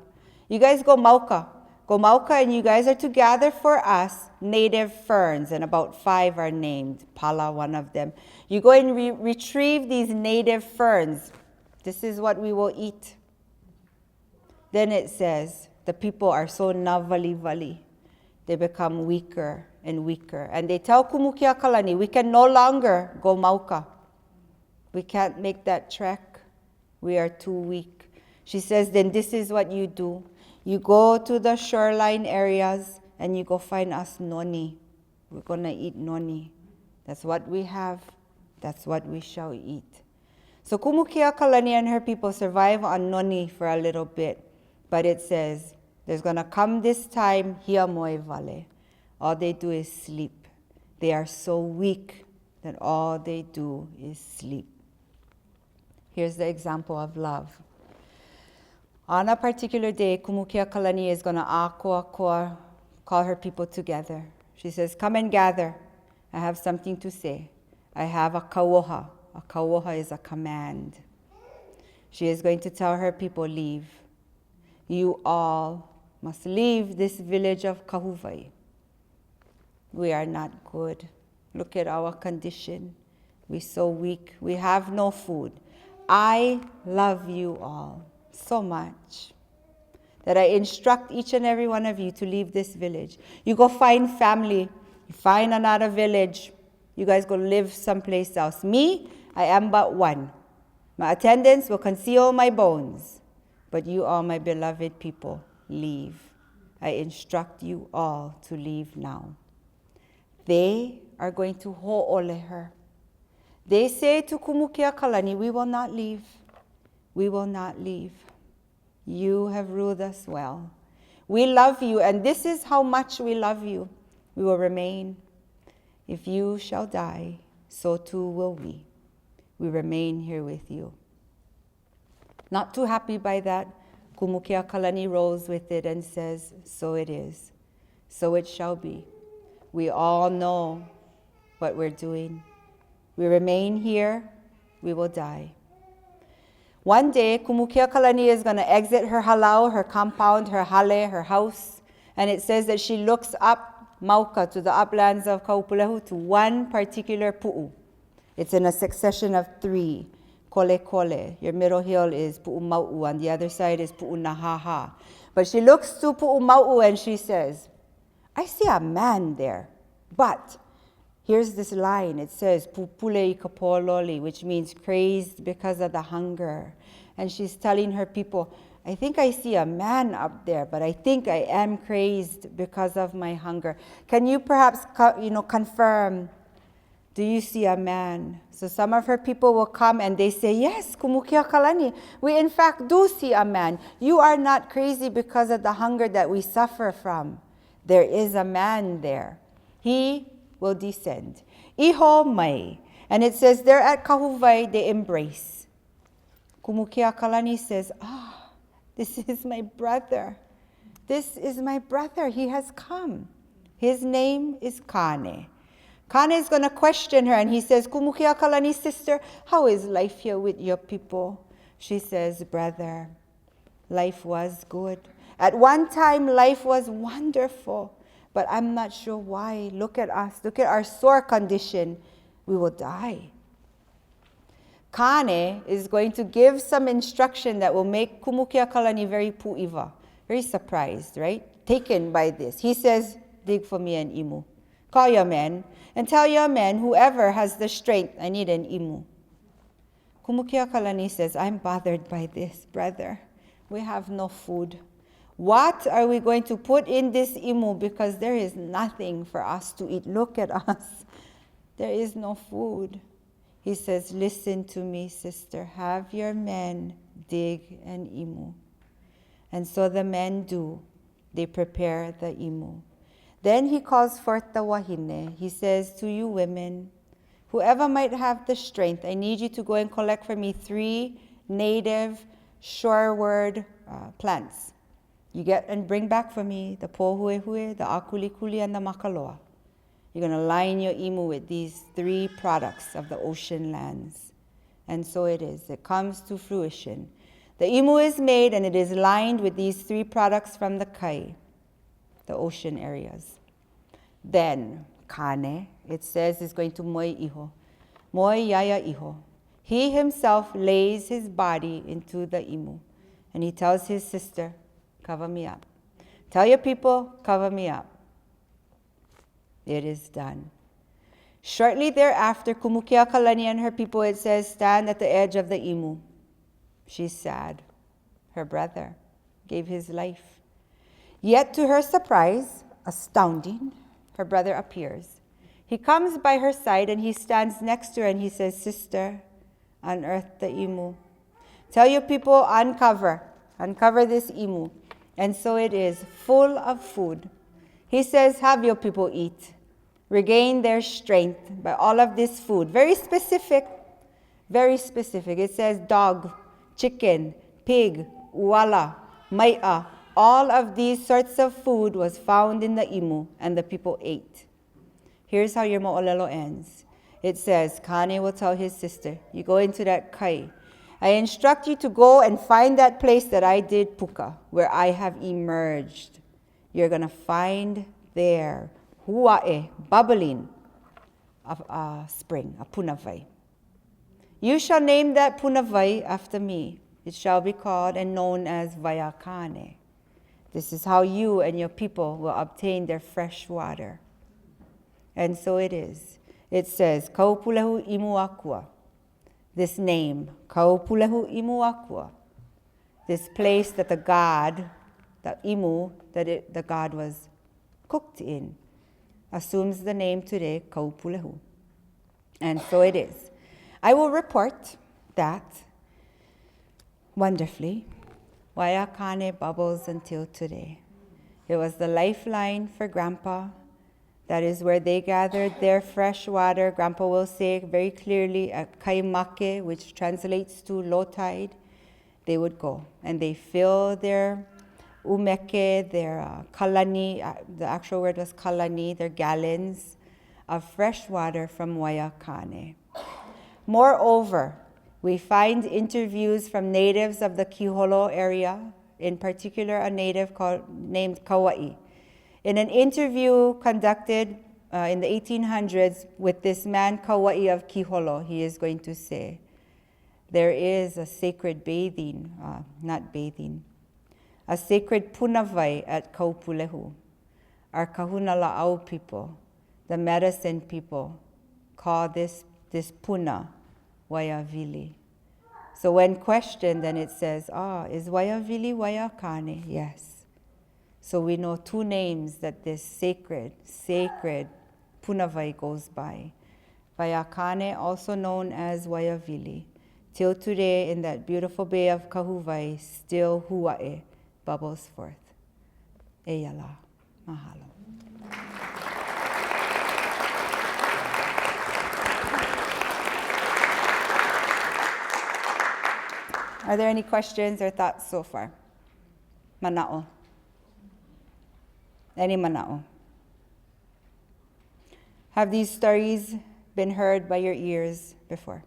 you guys go mauka, Go mauka, and you guys are to gather for us native ferns, and about 5 are named. Pala, one of them. You go and retrieve these native ferns. This is what we will eat. Then it says, the people are so navali-vali. They become weaker and weaker. And they tell Kumukiakalani, we can no longer go mauka. We can't make that trek. We are too weak. She says, then this is what you do. You go to the shoreline areas and you go find us noni. We're going to eat noni. That's what we have. That's what we shall eat. So Kumukiakalani and her people survive on noni for a little bit. But it says, there's going to come this time, hiamoe vale. All they do is sleep. They are so weak that all they do is sleep. Here's the example of love. On a particular day, Kumukiakalani is going to call her people together. She says, come and gather. I have something to say. I have a kauoha. A kauoha is a command. She is going to tell her people, leave. You all must leave this village of Kahuvai. We are not good. Look at our condition. We're so weak. We have no food. I love you all so much that I instruct each and every one of you to leave this village. You go find family. You find another village. You guys go live someplace else. Me, I am but one. My attendants will conceal my bones. But you all, my beloved people, leave. I instruct you all to leave now. They are going to ho'ole her. They say to Kumukiakalani, we will not leave. We will not leave. You have ruled us well. We love you, and this is how much we love you. We will remain. If you shall die, so too will we. We remain here with you. Not too happy by that, Kumukiakalani rolls with it and says, so it is. So it shall be. We all know what we're doing. We remain here, we will die. One day, Kumukiakalani is going to exit her halau, her compound, her hale, her house, and it says that she looks up Mauka, to the uplands of Kaupulehu, to one particular pu'u. It's in a succession of 3. Kole kole. Your middle hill is pu'u mau'u, on the other side is pu'u nahaha. But she looks to pu'u mau'u and she says, I see a man there, but here's this line. It says, Pupule ikapololi, which means crazed because of the hunger. And she's telling her people, I think I see a man up there, but I think I am crazed because of my hunger. Can you perhaps, confirm, do you see a man? So some of her people will come and they say, yes, Kumukiakalani, we in fact do see a man. You are not crazy because of the hunger that we suffer from. There is a man there. He will descend. Iho mai. And it says there at Kahuvai, they embrace. Kumukiakalani says, this is my brother. This is my brother. He has come. His name is Kane. Kane is going to question her and he says, Kumukiakalani, sister, how is life here with your people? She says, brother, life was good. At one time, life was wonderful. But I'm not sure why. Look at us. Look at our sore condition. We will die. Kane is going to give some instruction that will make Kumukiakalani very pu'iva, very surprised, right? Taken by this. He says, dig for me an imu. Call your men and tell your men, whoever has the strength, I need an imu. Kumukiakalani says, I'm bothered by this, brother. We have no food. What are we going to put in this imu? Because there is nothing for us to eat. Look at us. There is no food. He says, listen to me, sister. Have your men dig an imu. And so the men do. They prepare the imu. Then he calls forth the wahine. He says to you women, whoever might have the strength, I need you to go and collect for me 3 native shoreward plants. You get and bring back for me the pohuehue, the akulikuli, and the makaloa. You're going to line your imu with these 3 products of the ocean lands. And so it is. It comes to fruition. The imu is made and it is lined with these 3 products from the kai. the ocean areas. Then, Kane, it says, is going to moi iho. Moi yaya iho. He himself lays his body into the imu, and he tells his sister, cover me up. Tell your people, cover me up. It is done. Shortly thereafter, Kumukiakalani and her people, it says, stand at the edge of the imu. She's sad. Her brother gave his life. Yet to her surprise, astounding, her brother appears. He comes by her side and he stands next to her and he says, sister, unearth the imu. Tell your people, uncover this imu. And so it is, full of food. He says, have your people eat. Regain their strength by all of this food. Very specific, very specific. It says dog, chicken, pig, uwala, mai'a. All of these sorts of food was found in the imu, and the people ate. Here's how your mo'olelo ends. It says, Kane will tell his sister, you go into that kai. I instruct you to go and find that place that I did puka, where I have emerged. You're going to find there hua'e, bubbling, a spring, a punavai. You shall name that punavai after me. It shall be called and known as Vayakane. This is how you and your people will obtain their fresh water. And so it is. It says, Kaupulehu Imuakua. This name, Kaupulehu Imuakua. This place that the god, the imu, the god was cooked in, assumes the name today, Kaupulehu. And so it is. I will report that, wonderfully, Wayakane bubbles until today. It was the lifeline for Grandpa. That is where they gathered their fresh water. Grandpa will say very clearly at Kaimake, which translates to low tide, they would go. And they fill their umeke, their kalani, the actual word was kalani, their gallons of fresh water from Wayakane. Moreover, we find interviews from natives of the Kiholo area, in particular a native named Kauai. In an interview conducted in the 1800s with this man Kauai of Kiholo, he is going to say, there is a sacred a sacred punavai at Kaupulehu. Our Kahunala'au people, the medicine people, call this puna Wayavili. So when questioned, then it says, is Wayavili Wayakane? Yes. So we know two names that this sacred punavai goes by. Wayakane, also known as Wayavili. Till today, in that beautiful bay of Kahuvai, still hua'e bubbles forth. Eyala. Mahalo. Are there any questions or thoughts so far? Mana'o. Any mana'o? Have these stories been heard by your ears before?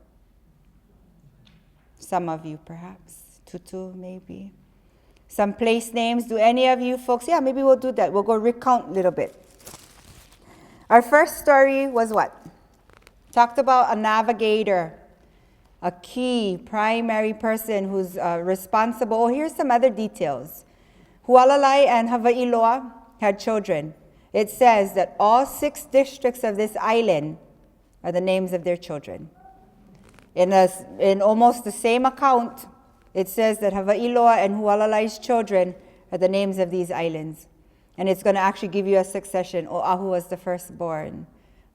Some of you, perhaps. Tutu, maybe. Some place names. Do any of you folks? Yeah, maybe we'll do that. We'll go recount a little bit. Our first story was what? Talked about a navigator, a key primary person who's responsible. Oh, here's some other details. Hualalai and Hawaiiloa had children. It says that all 6 districts of this island are the names of their children. In almost the same account, it says that Hawaiiloa and Hualalai's children are the names of these islands. And it's going to actually give you a succession. Oahu was the firstborn.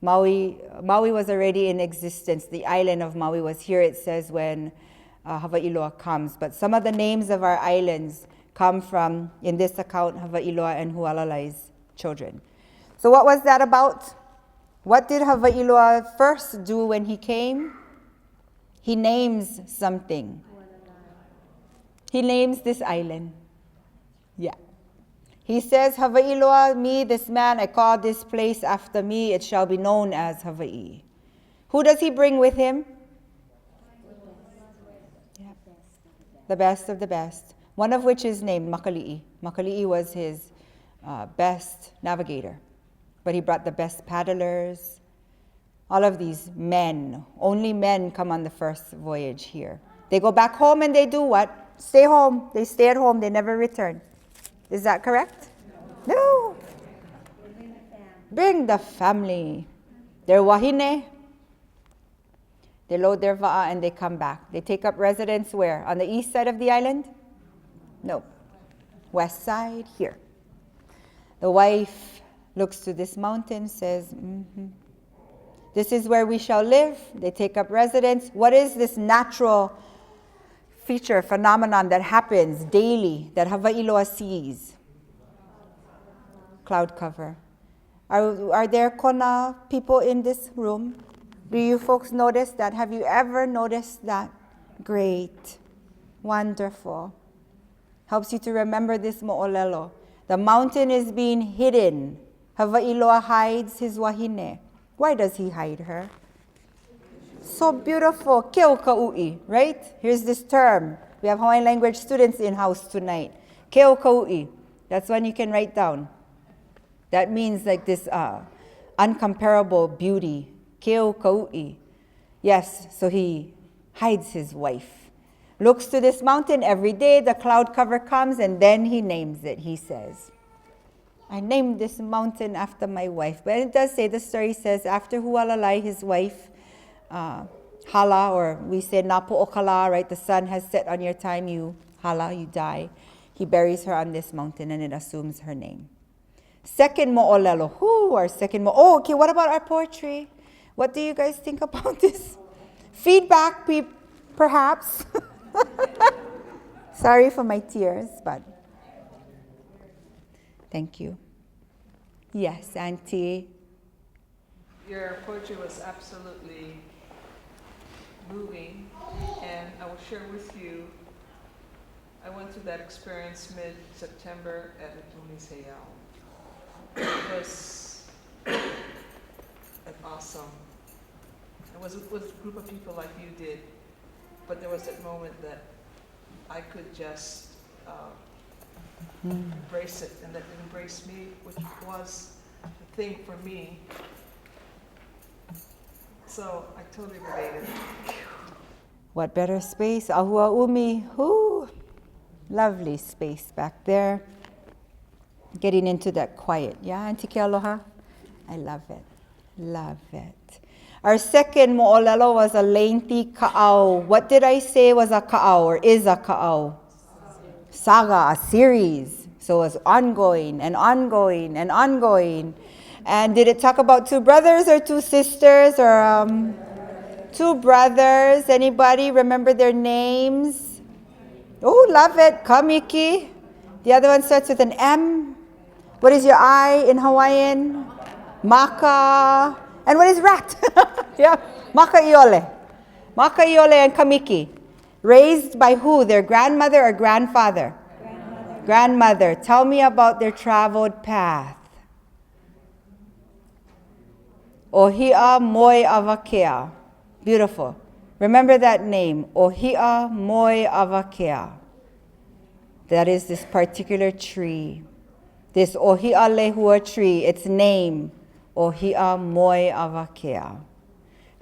Maui was already in existence. The island of Maui was here, it says, when Hawaiiloa comes. But some of the names of our islands come from, in this account, Hawaiiloa and Hualalai's children. So what was that about? What did Hawaiiloa first do when he came? He names something. He names this island. Yeah. He says, Hawaiiloa, me, this man, I call this place after me. It shall be known as Hawaii. Who does he bring with him? Yeah. The best of the best. One of which is named Makali'i. Makali'i was his best navigator. But he brought the best paddlers. All of these men, only men come on the first voyage here. They go back home and they do what? Stay home. They stay at home. They never return. Is that correct? No. Bring the family. They're wahine. They load their va'a and they come back. They take up residence where? On the east side of the island? No. West side, here. The wife looks to this mountain, says, this is where we shall live. They take up residence. What is this natural feature, phenomenon that happens daily that Hawaiiloa sees? Cloud cover. Are there Kona people in this room? Do you folks notice that? Have you ever noticed that? Great. Wonderful. Helps you to remember this mo'olelo. The mountain is being hidden. Hawaiiloa hides his wahine. Why does he hide her? So beautiful. Keo kau'i, right? Here's this term. We have Hawaiian language students in house tonight. Keo kau'i. That's one you can write down. That means like this uncomparable beauty. Keo kau'i. Yes, so he hides his wife. Looks to this mountain every day. The cloud cover comes and then he names it. He says, I named this mountain after my wife. But it does say, the story says, after Hualalai, his wife, hala, or we say napu'okala, right? The sun has set on your time, you hala, you die. He buries her on this mountain and it assumes her name. Second mo'olelo. Our second oh, okay, what about our poetry? What do you guys think about this? Feedback, perhaps. Sorry for my tears, but thank you. Yes, Auntie. Your poetry was absolutely moving, and I will share with you, I went through that experience mid-September at Lumis Hayao. It was awesome. It was with a group of people like you did, but there was that moment that I could just embrace it, and that it embraced me, which was the thing for me. So I totally related. What better space? Ahua Umi. Ooh, lovely space back there. Getting into that quiet. Yeah, Auntie Ke Aloha? I love it. Love it. Our second mo'olelo was a lengthy ka'au. What did I say was a ka'au or is a ka'au? Saga, a series. So it was ongoing and ongoing and ongoing. And did it talk about two brothers or two sisters or two brothers? Anybody remember their names? Oh, love it. Kamiki. The other one starts with an M. What is your I in Hawaiian? Maka. And what is rat? Yeah, Maka Iole. Maka Iole and Kamiki. Raised by who? Their grandmother or grandfather? Grandmother. Tell me about their traveled path. Ohia Moi Avakea. Beautiful. Remember that name. Ohia Moi Avakea. That is this particular tree. This Ohia Lehua tree, its name, Ohia Moi Avakea.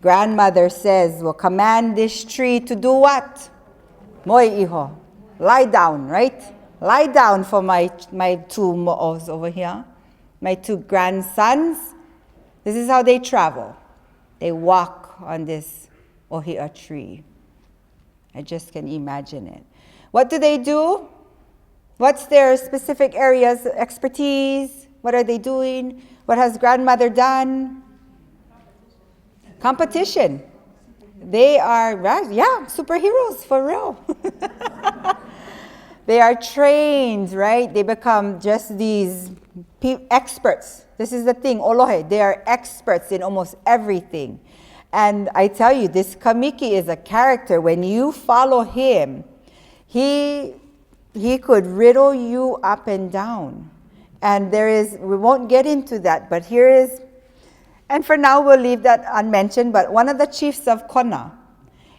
Grandmother says, we'll command this tree to do what? Moi iho. Lie down, right? Lie down for my two mo'os over here. My two grandsons. This is how they travel. They walk on this ohia tree. I just can imagine it. What do? What's their specific areas of expertise? What are they doing? What has grandmother done? Competition. They are, yeah, superheroes for real. They are trained, right? They become just these experts. This is the thing, Olohe, they are experts in almost everything. And I tell you, this Kamiki is a character. When you follow him, he could riddle you up and down. And we won't get into that, but here is, and for now we'll leave that unmentioned, but one of the chiefs of Kona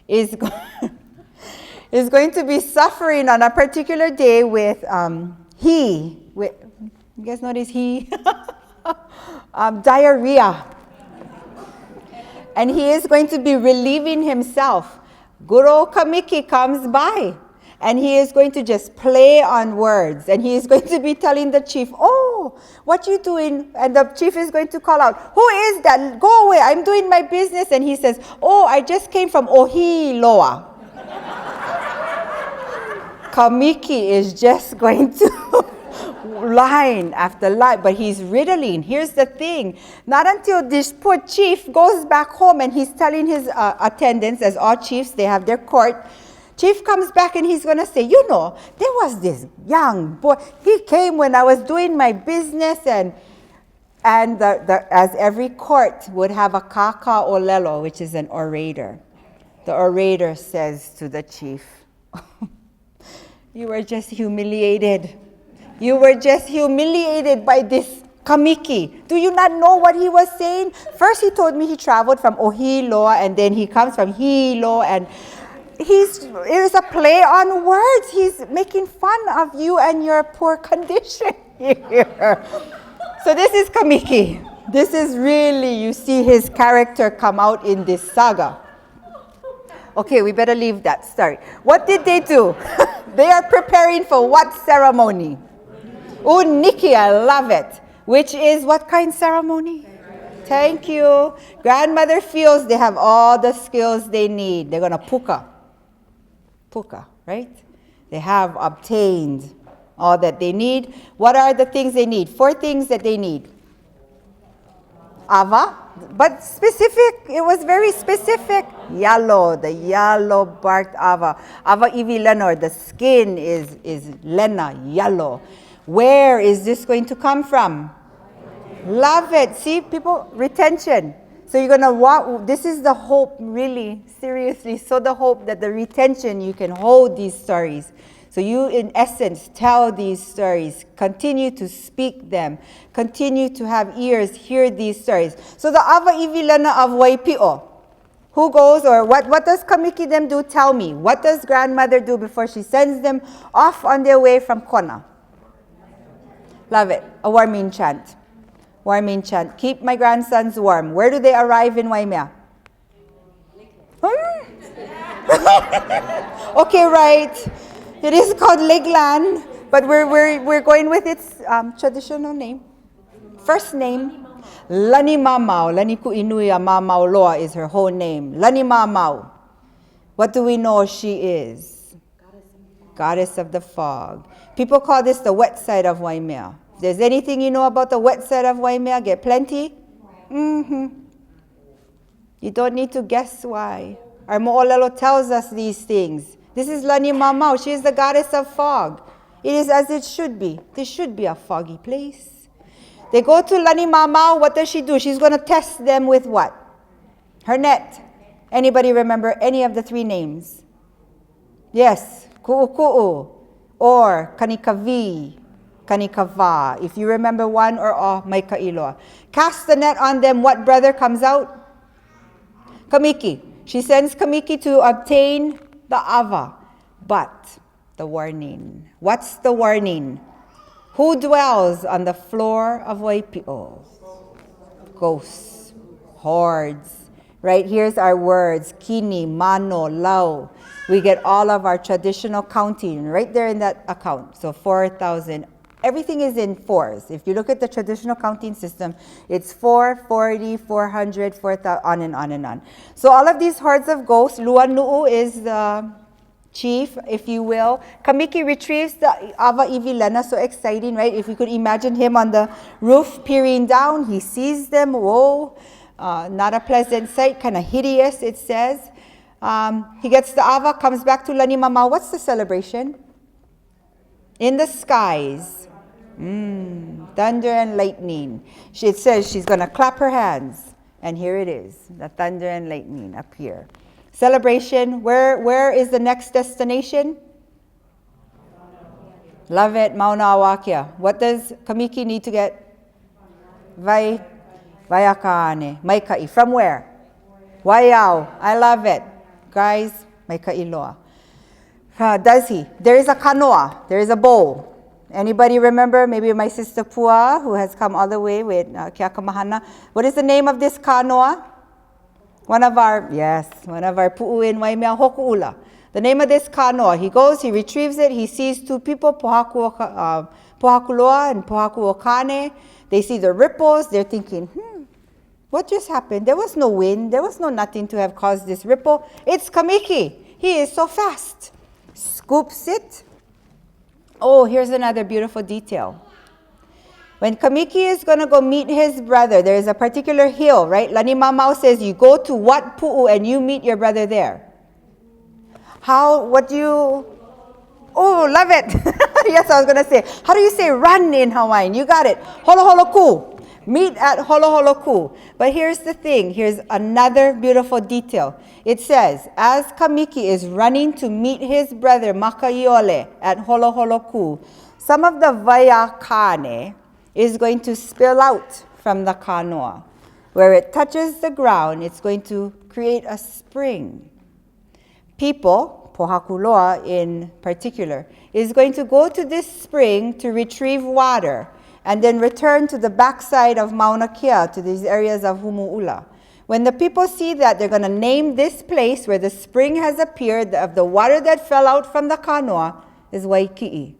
is going to be suffering on a particular day with, You guys notice diarrhea. And he is going to be relieving himself. Guru Kamiki comes by. And he is going to just play on words. And he is going to be telling the chief, oh, what you doing? And the chief is going to call out, who is that? Go away, I'm doing my business. And he says, oh, I just came from Ohiloa. Kamiki is just going to line after line, but he's riddling. Here's the thing. Not until this poor chief goes back home and he's telling his attendants, as all chiefs, they have their court. Chief comes back and he's going to say, you know, there was this young boy. He came when I was doing my business, and as every court would have a kaka olelo, which is an orator. The orator says to the chief, you were just humiliated. You were just humiliated by this Kamiki. Do you not know what he was saying? First he told me he traveled from Ohiloa, and then he comes from Hilo, and it is a play on words. He's making fun of you and your poor condition here. So this is Kamiki. This is really, you see his character come out in this saga. Okay, we better leave that story. What did they do? They are preparing for what ceremony? Oh, Nikki, I love it. Which is what kind ceremony? Thank you. Grandmother feels they have all the skills they need. They're going to puka. Puka, right? They have obtained all that they need. What are the things they need? 4 things that they need. Ava, but specific. It was very specific. Yellow, the yellow barked ava. Ava ivi lenor, the skin is lena, yellow. Where is this going to come from? Love it. See, people, retention. So you're going to walk, this is the hope, really, seriously. So the hope that the retention, you can hold these stories. So you, in essence, tell these stories, continue to speak them, continue to have ears, hear these stories. So the Ava Ivilana of Waipio, who goes, or what does Kamiki them do? Tell me. What does grandmother do before she sends them off on their way from Kona? Love it. A warming chant. Warming chant. Keep my grandsons warm. Where do they arrive in Waimea? Okay, right. It is called Leglan, but we're going with its traditional name. First name, Lani Mamau. Lani Kuinuia Mamau Loa is her whole name. Lani Mamau. What do we know she is? Goddess of the fog. People call this the wet side of Waimea. If there's anything you know about the wet side of Waimea, get plenty? You don't need to guess why. Our Mo'olelo tells us these things. This is Lani Mamau. She is the goddess of fog. It is as it should be. This should be a foggy place. They go to Lani Mamau. What does she do? She's going to test them with what? Her net. Anybody remember any of the 3 names? Yes. Ku'uku'u. Or Kanikavi. Kanikava. If you remember one or all, may kailoa. Cast the net on them. What brother comes out? Kamiki. She sends Kamiki to obtain the Ava. But the warning. What's the warning? Who dwells on the floor of Waipio? Ghosts. Hordes. Right, here's our words. Kini, mano, lau. We get all of our traditional counting right there in that account. So 4,000. Everything is in 4s. If you look at the traditional counting system, it's 4, 40, 400, 4,000, on and on and on. So all of these hordes of ghosts, Luanu'u is the chief, if you will. Kamiki retrieves the Ava Ivilena, so exciting, right? If you could imagine him on the roof peering down, he sees them, whoa, not a pleasant sight, kind of hideous, it says. He gets the Ava, comes back to Lani Mama. What's the celebration? In the skies. Thunder and lightning. It says she's going to clap her hands. And here it is. The thunder and lightning appear. Celebration. Where is the next destination? Love it. Mauna Awakia. What does Kamiki need to get? Vaiakane. Maikai. From where? Waiau. I love it. Guys, Maikai Loa. Does he? There is a kanoa. There is a bowl. Anybody remember? Maybe my sister Pua, who has come all the way with Kiakamahana. What is the name of this kanoa? One of our pu'uin waimea hoku'ula. The name of this kanoa. He goes, he retrieves it, he sees two people, Pohakuloa and Pohakuokane. They see the ripples, they're thinking, what just happened? There was no wind, there was no nothing to have caused this ripple. It's Kamiki. He is so fast. Scoops it. Oh, here's another beautiful detail. When Kamiki is going to go meet his brother, there is a particular hill, right? Lani Mamau says you go to what pu'u and you meet your brother there. Oh, love it. Yes, I was going to say, how do you say run in Hawaiian? You got it. Holoholoku. Meet at Holoholoku. But here's the thing. Here's another beautiful detail. It says, as Kamiki is running to meet his brother Makaiole at Holoholoku, some of the vaiakane is going to spill out from the kanoa. Where it touches the ground, it's going to create a spring. People, Pohakuloa in particular, is going to go to this spring to retrieve water and then return to the backside of Mauna Kea, to these areas of Humu'ula. When the people see that, they're going to name this place where the spring has appeared, of the water that fell out from the kanoa, is Waiki'i,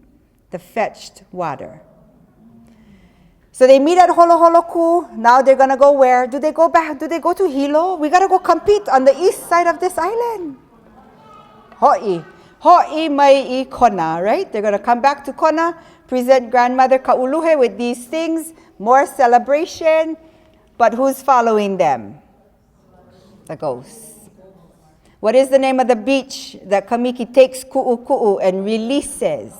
the fetched water. So they meet at Holoholoku. Now they're going to go where? Do they go back? Do they go to Hilo? We got to go compete on the east side of this island. Ho'i mai I Kona, right? They're going to come back to Kona, present grandmother Kauluhe with these things, more celebration. But who's following them? The ghosts. What is the name of the beach that Kamiki takes ku'u and releases?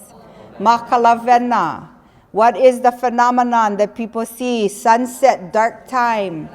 Makalavena. What is the phenomenon that people see? Sunset, dark time,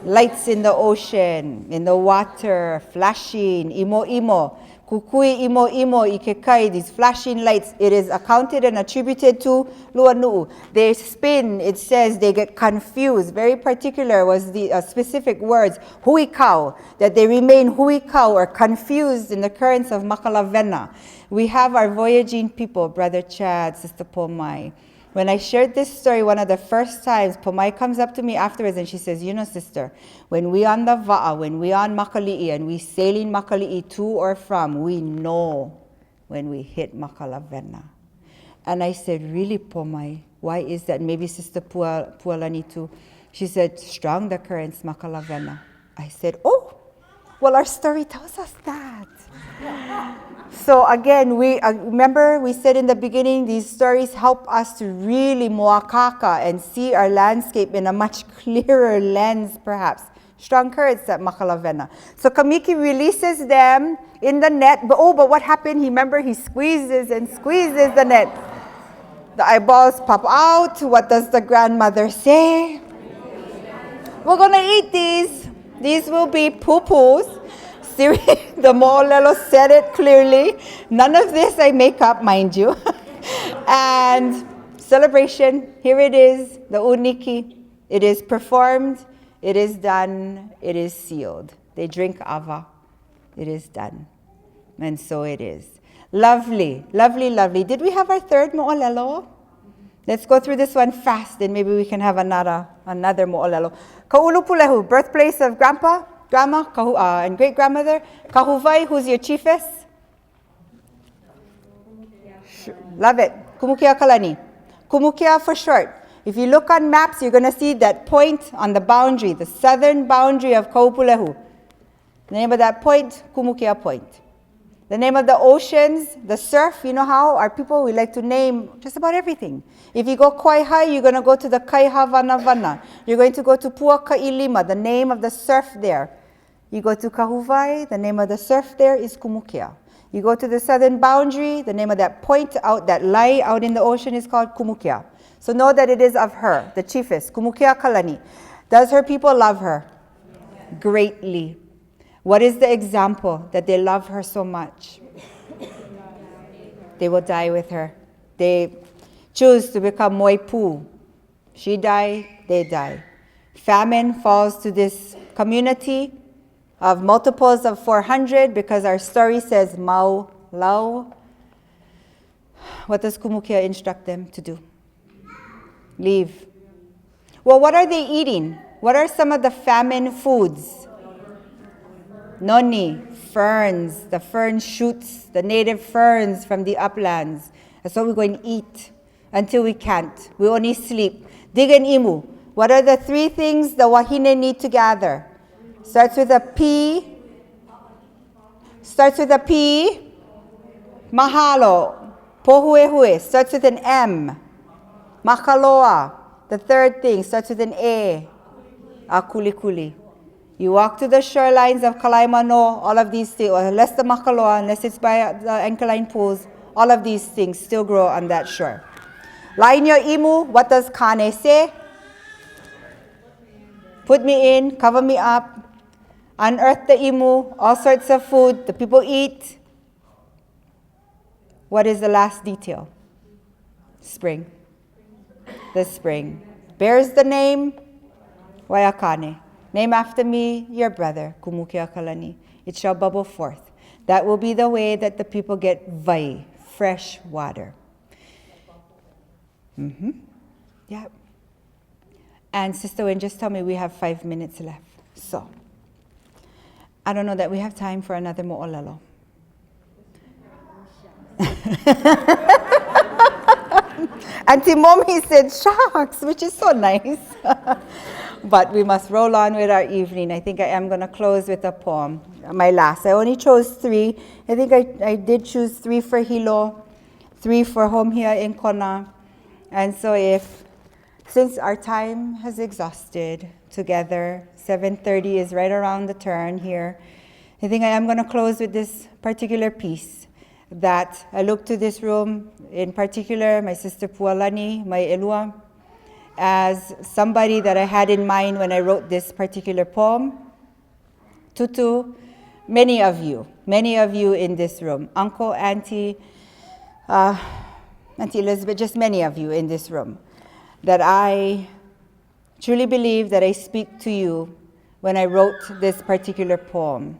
lights in the ocean, in the water, flashing, imo. Kukui imo ikekai, these flashing lights. It is accounted and attributed to Luanu'u. They spin, it says they get confused. Very particular was the specific words, huikau, that they remain huikau or confused in the currents of Makalavena. We have our voyaging people, Brother Chad, Sister Pomai. When I shared this story one of the first times, Pomai comes up to me afterwards and she says, you know, sister, when we on the Va'a, when we on Makali'i and we sailing Makali'i to or from, we know when we hit Makalavena. And I said, really, Pomai? Why is that? Maybe Sister Pualani too. She said, strong the currents, Makalavena. I said, oh, well, our story tells us that. So again, we remember we said in the beginning, these stories help us to really moakaka and see our landscape in a much clearer lens, perhaps. Strong currents at Makalavena. So Kamiki releases them in the net, but what happened? He squeezes and squeezes the net. The eyeballs pop out. What does the grandmother say? We're gonna eat these. These will be poo-poos. The mo'olelo said it clearly. None of this I make up, mind you. And celebration, here it is, the uniki. It is performed, it is done, it is sealed. They drink ava, it is done. And so it is. Lovely, lovely, lovely. Did we have our third mo'olelo? Let's go through this one fast, and maybe we can have another mo'olelo. Ka'ulupulehu, birthplace of Grandma, and great-grandmother. Kahuvai, who's your chiefess? Love it. Kumukia Kalani. Kumukia for short. If you look on maps, you're going to see that point on the boundary, the southern boundary of Kaupulehu. The name of that point, Kumukia Point. The name of the oceans, the surf, you know how our people, we like to name just about everything. If you go Kaihai, you're going to go to the Kaihavanavana. You're going to go to Puaka'ilima, the name of the surf there. You go to Kahuvai, the name of the surf there is Kumukia. You go to the southern boundary, the name of that point out, that lie out in the ocean is called Kumukia. So know that it is of her, the chiefess, Kumukia Kalani. Does her people love her? Greatly. What is the example that they love her so much? They will die with her. They choose to become moipu. She die, they die. Famine falls to this community of multiples of 400 because our story says mau lau. What does Kumukia instruct them to do? Leave. Well, what are they eating? What are some of the famine foods? Noni, ferns, the fern shoots, the native ferns from the uplands. That's what we're going to eat until we can't. We only sleep. Digan imu. What are the 3 things the wahine need to gather? Starts with a P. Starts with a P. Mahalo. Pohuehue. Starts with an M. Makaloa. The 3rd thing starts with an A. Akulikuli. You walk to the shorelines of Kalaimano, all of these things, or unless the Makaloa, unless it's by the ancholine pools, all of these things still grow on that shore. Lainyo imu, what does Kane say? Put me in, cover me up, unearth the imu, all sorts of food, the people eat. What is the last detail? Spring. The spring. Bears the name Waiakane. Name after me, your brother, Kumukia Kalani. It shall bubble forth. That will be the way that the people get vai, fresh water. Yeah. And Sister Wynn, just tell me we have 5 minutes left. So, I don't know that we have time for another mo'olelo. Auntie Mommy said, shucks, which is so nice. But we must roll on with our evening. I think I am going to close with a poem, my last. I only chose 3. I think I did choose 3 for Hilo, 3 for home here in Kona. And so since our time has exhausted together, 7:30 is right around the turn here, I think I am going to close with this particular piece that I look to this room, in particular, my sister Pualani, my Elua, as somebody that I had in mind when I wrote this particular poem. Tutu, many of you in this room, Uncle, Auntie, Auntie Elizabeth, just many of you in this room, that I truly believe that I speak to you when I wrote this particular poem.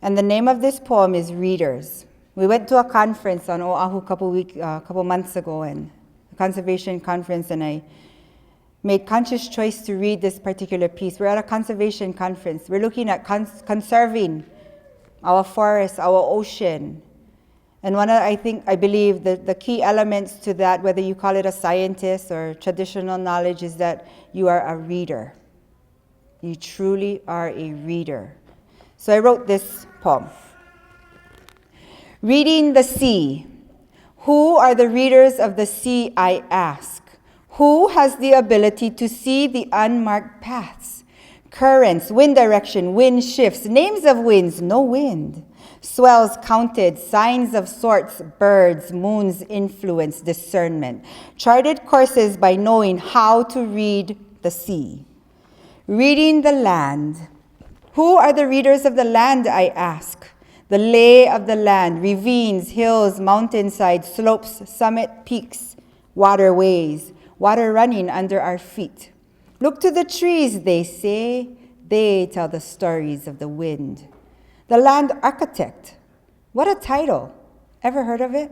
And the name of this poem is Readers. We went to a conference on Oahu a couple months ago, and a conservation conference, and I made conscious choice to read this particular piece. We're at a conservation conference. We're looking at conserving our forests, our ocean. And I believe that the key elements to that, whether you call it a scientist or traditional knowledge, is that you are a reader. You truly are a reader. So I wrote this poem. Reading the sea. Who are the readers of the sea, I ask? Who has the ability to see the unmarked paths? Currents, wind direction, wind shifts, names of winds, no wind. Swells counted, signs of sorts, birds, moon's influence, discernment. Charted courses by knowing how to read the sea. Reading the land. Who are the readers of the land, I ask? The lay of the land, ravines, hills, mountainsides, slopes, summit peaks, waterways, water running under our feet. Look to the trees, they say. They tell the stories of the wind. The land architect. What a title. Ever heard of it?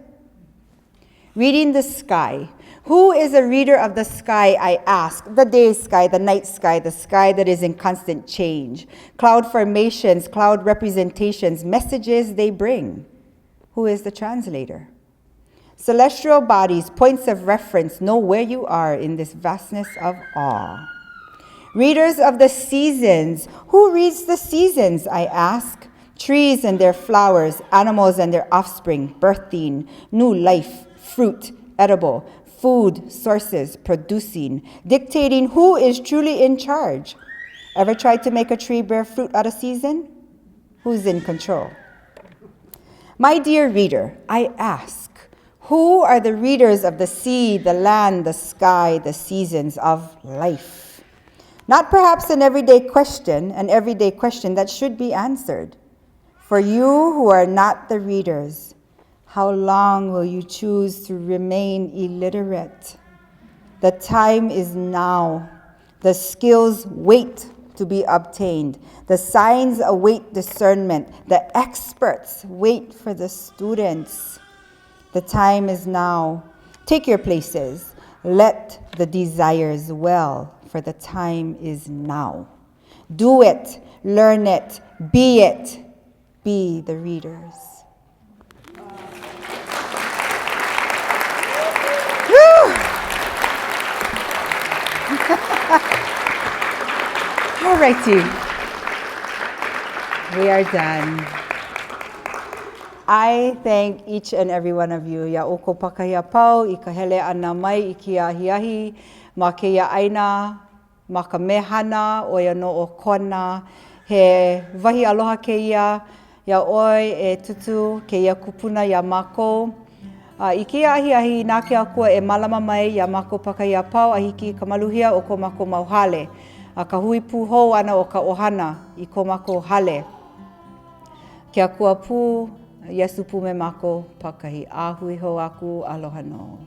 Reading the sky. Who is a reader of the sky, I ask? The day sky, the night sky, the sky that is in constant change. Cloud formations, cloud representations, messages they bring. Who is the translator? Celestial bodies, points of reference, know where you are in this vastness of awe. Readers of the seasons. Who reads the seasons, I ask? Trees and their flowers, animals and their offspring, birthing, new life, fruit, edible, food sources, producing, dictating who is truly in charge. Ever tried to make a tree bear fruit out of season? Who's in control? My dear reader, I ask, who are the readers of the sea, the land, the sky, the seasons of life? Not perhaps an everyday question that should be answered. For you who are not the readers, how long will you choose to remain illiterate? The time is now. The skills wait to be obtained. The signs await discernment. The experts wait for the students. The time is now. Take your places. Let the desires well, for the time is now. Do it. Learn it. Be it. Be the readers. All righty. We are done. I thank each and every one of you. Ya oko pakahia pau, I ka hele ana mai I kia ahiahi, ma ke ia aina, ma ka mehana, o ia no o kona, he wahi aloha ke ia, ya oi e tutu ke ia kupuna ya mako. I kia ahiahi, nā ke akua e malama mai ya mako pakahia pau, a hiki ka maluhia o ko mako mauhale. A ka hui pū hou ana o ka ohana I ko mako hale. Ke akua pū, Yesu pu me mako pakahi. Ahui ho aku, aloha no.